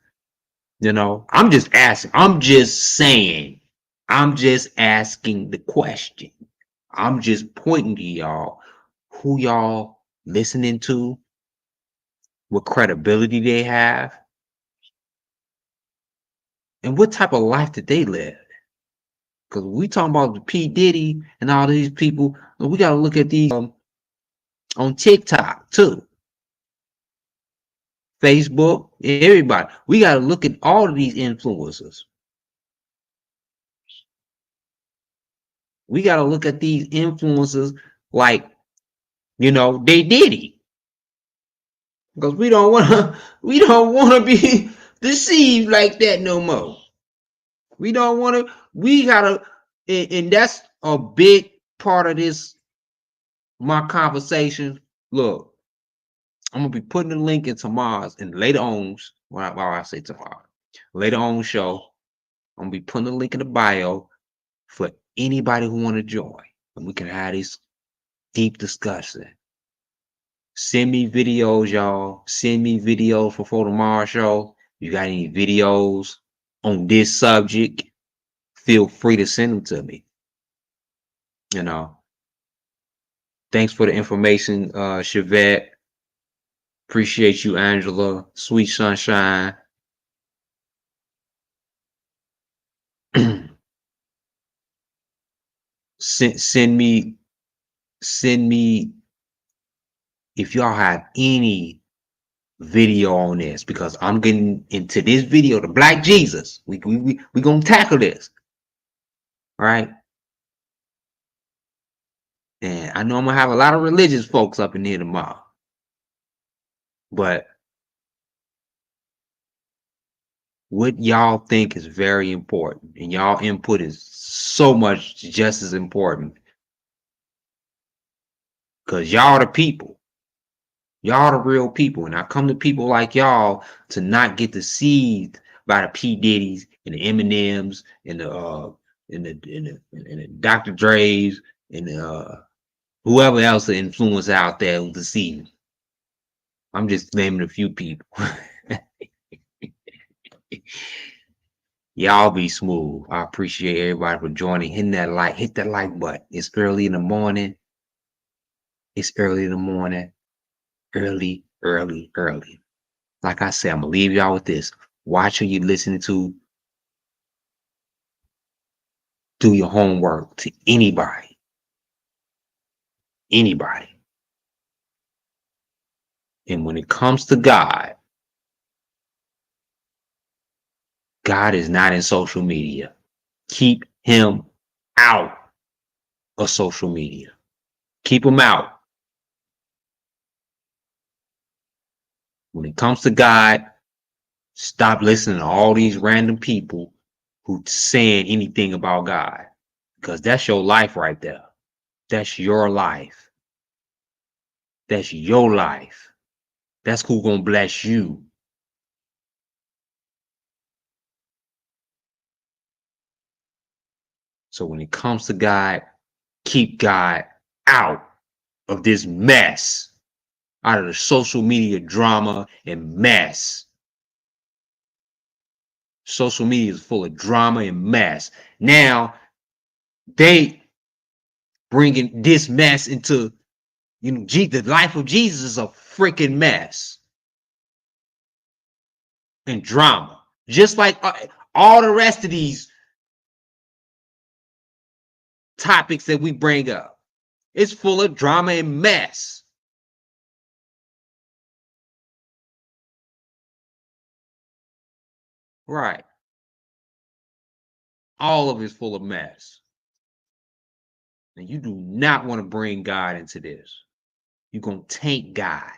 I'm just asking. I'm just saying. I'm just asking the question. I'm just pointing to y'all who y'all listening to, what credibility they have, and what type of life did they live. Because we talking about P. Diddy and all these people, we got to look at these on TikTok too. Facebook, everybody. We got to look at all of these influencers. We got to look at these influencers like, they Diddy. Because we don't want to be deceived like that no more. We don't want to, we got to, and that's a big part of this, my conversation. Look, I'm going to be putting the link in tomorrow's and later on, while I say tomorrow, later on show, I'm going to be putting the link in the bio for anybody who want to join. And we can have this deep discussion. Send me videos, y'all. Send me videos for tomorrow's show. You got any videos on this subject? Feel free to send them to me. Thanks for the information, Chevette. Appreciate you, Angela. Sweet Sunshine. Send me if y'all have any video on this, because I'm getting into this video, the Black Jesus. We gonna tackle this. All right. And I know I'm gonna have a lot of religious folks up in here tomorrow. But what y'all think is very important, and y'all input is so much just as important. Because y'all the people. Y'all the real people. And I come to people like y'all to not get deceived by the P. Diddy's and the Eminems and the Dr. Dre's and whoever else the influence out there who deceive. I'm just naming a few people. Y'all be smooth. I appreciate everybody for joining. Hitting that like, hit that like button. It's early in the morning. It's early in the morning. Early. Like I said, I'm gonna leave y'all with this. Watch who you listening to. Do your homework to anybody. Anybody. And when it comes to God, God is not in social media. Keep him out of social media. Keep him out. When it comes to God, stop listening to all these random people who saying anything about God. Because that's your life right there. That's your life. That's your life. That's who gonna bless you. So when it comes to God, keep God out of this mess, out of the social media drama and mess. Social media is full of drama and mess. Now they bringing this mess into, the life of Jesus is a freaking mess and drama. Just like all the rest of these topics that we bring up. It's full of drama and mess. Right. All of it's full of mess. And you do not want to bring God into this. You're going to taint God.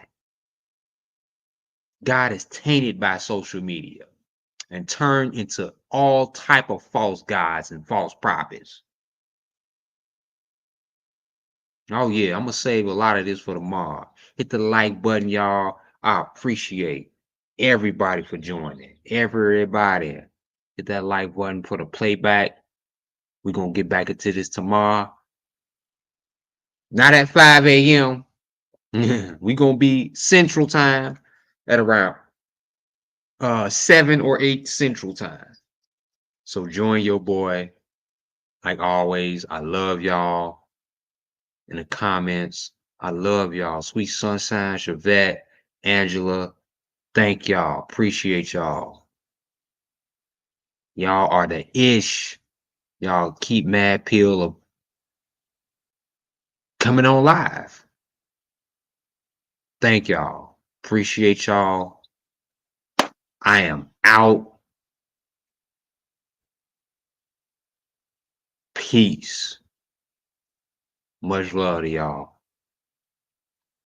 God is tainted by social media and turned into all type of false gods and false prophets. Oh yeah, I'm gonna save a lot of this for tomorrow. Hit the like button, y'all. I appreciate everybody for joining. Everybody. Hit that like button for the playback. We're gonna get back into this tomorrow. Not at 5 a.m. We're gonna be Central Time at around 7 or 8 Central Time. So join your boy. Like always, I love y'all. In the comments, I love y'all. Sweet Sunshine, Chevette, Angela, thank y'all. Appreciate y'all. Y'all are the ish. Y'all keep Mad Pill of coming on live. Thank y'all. Appreciate y'all. I am out. Peace. Much love to y'all.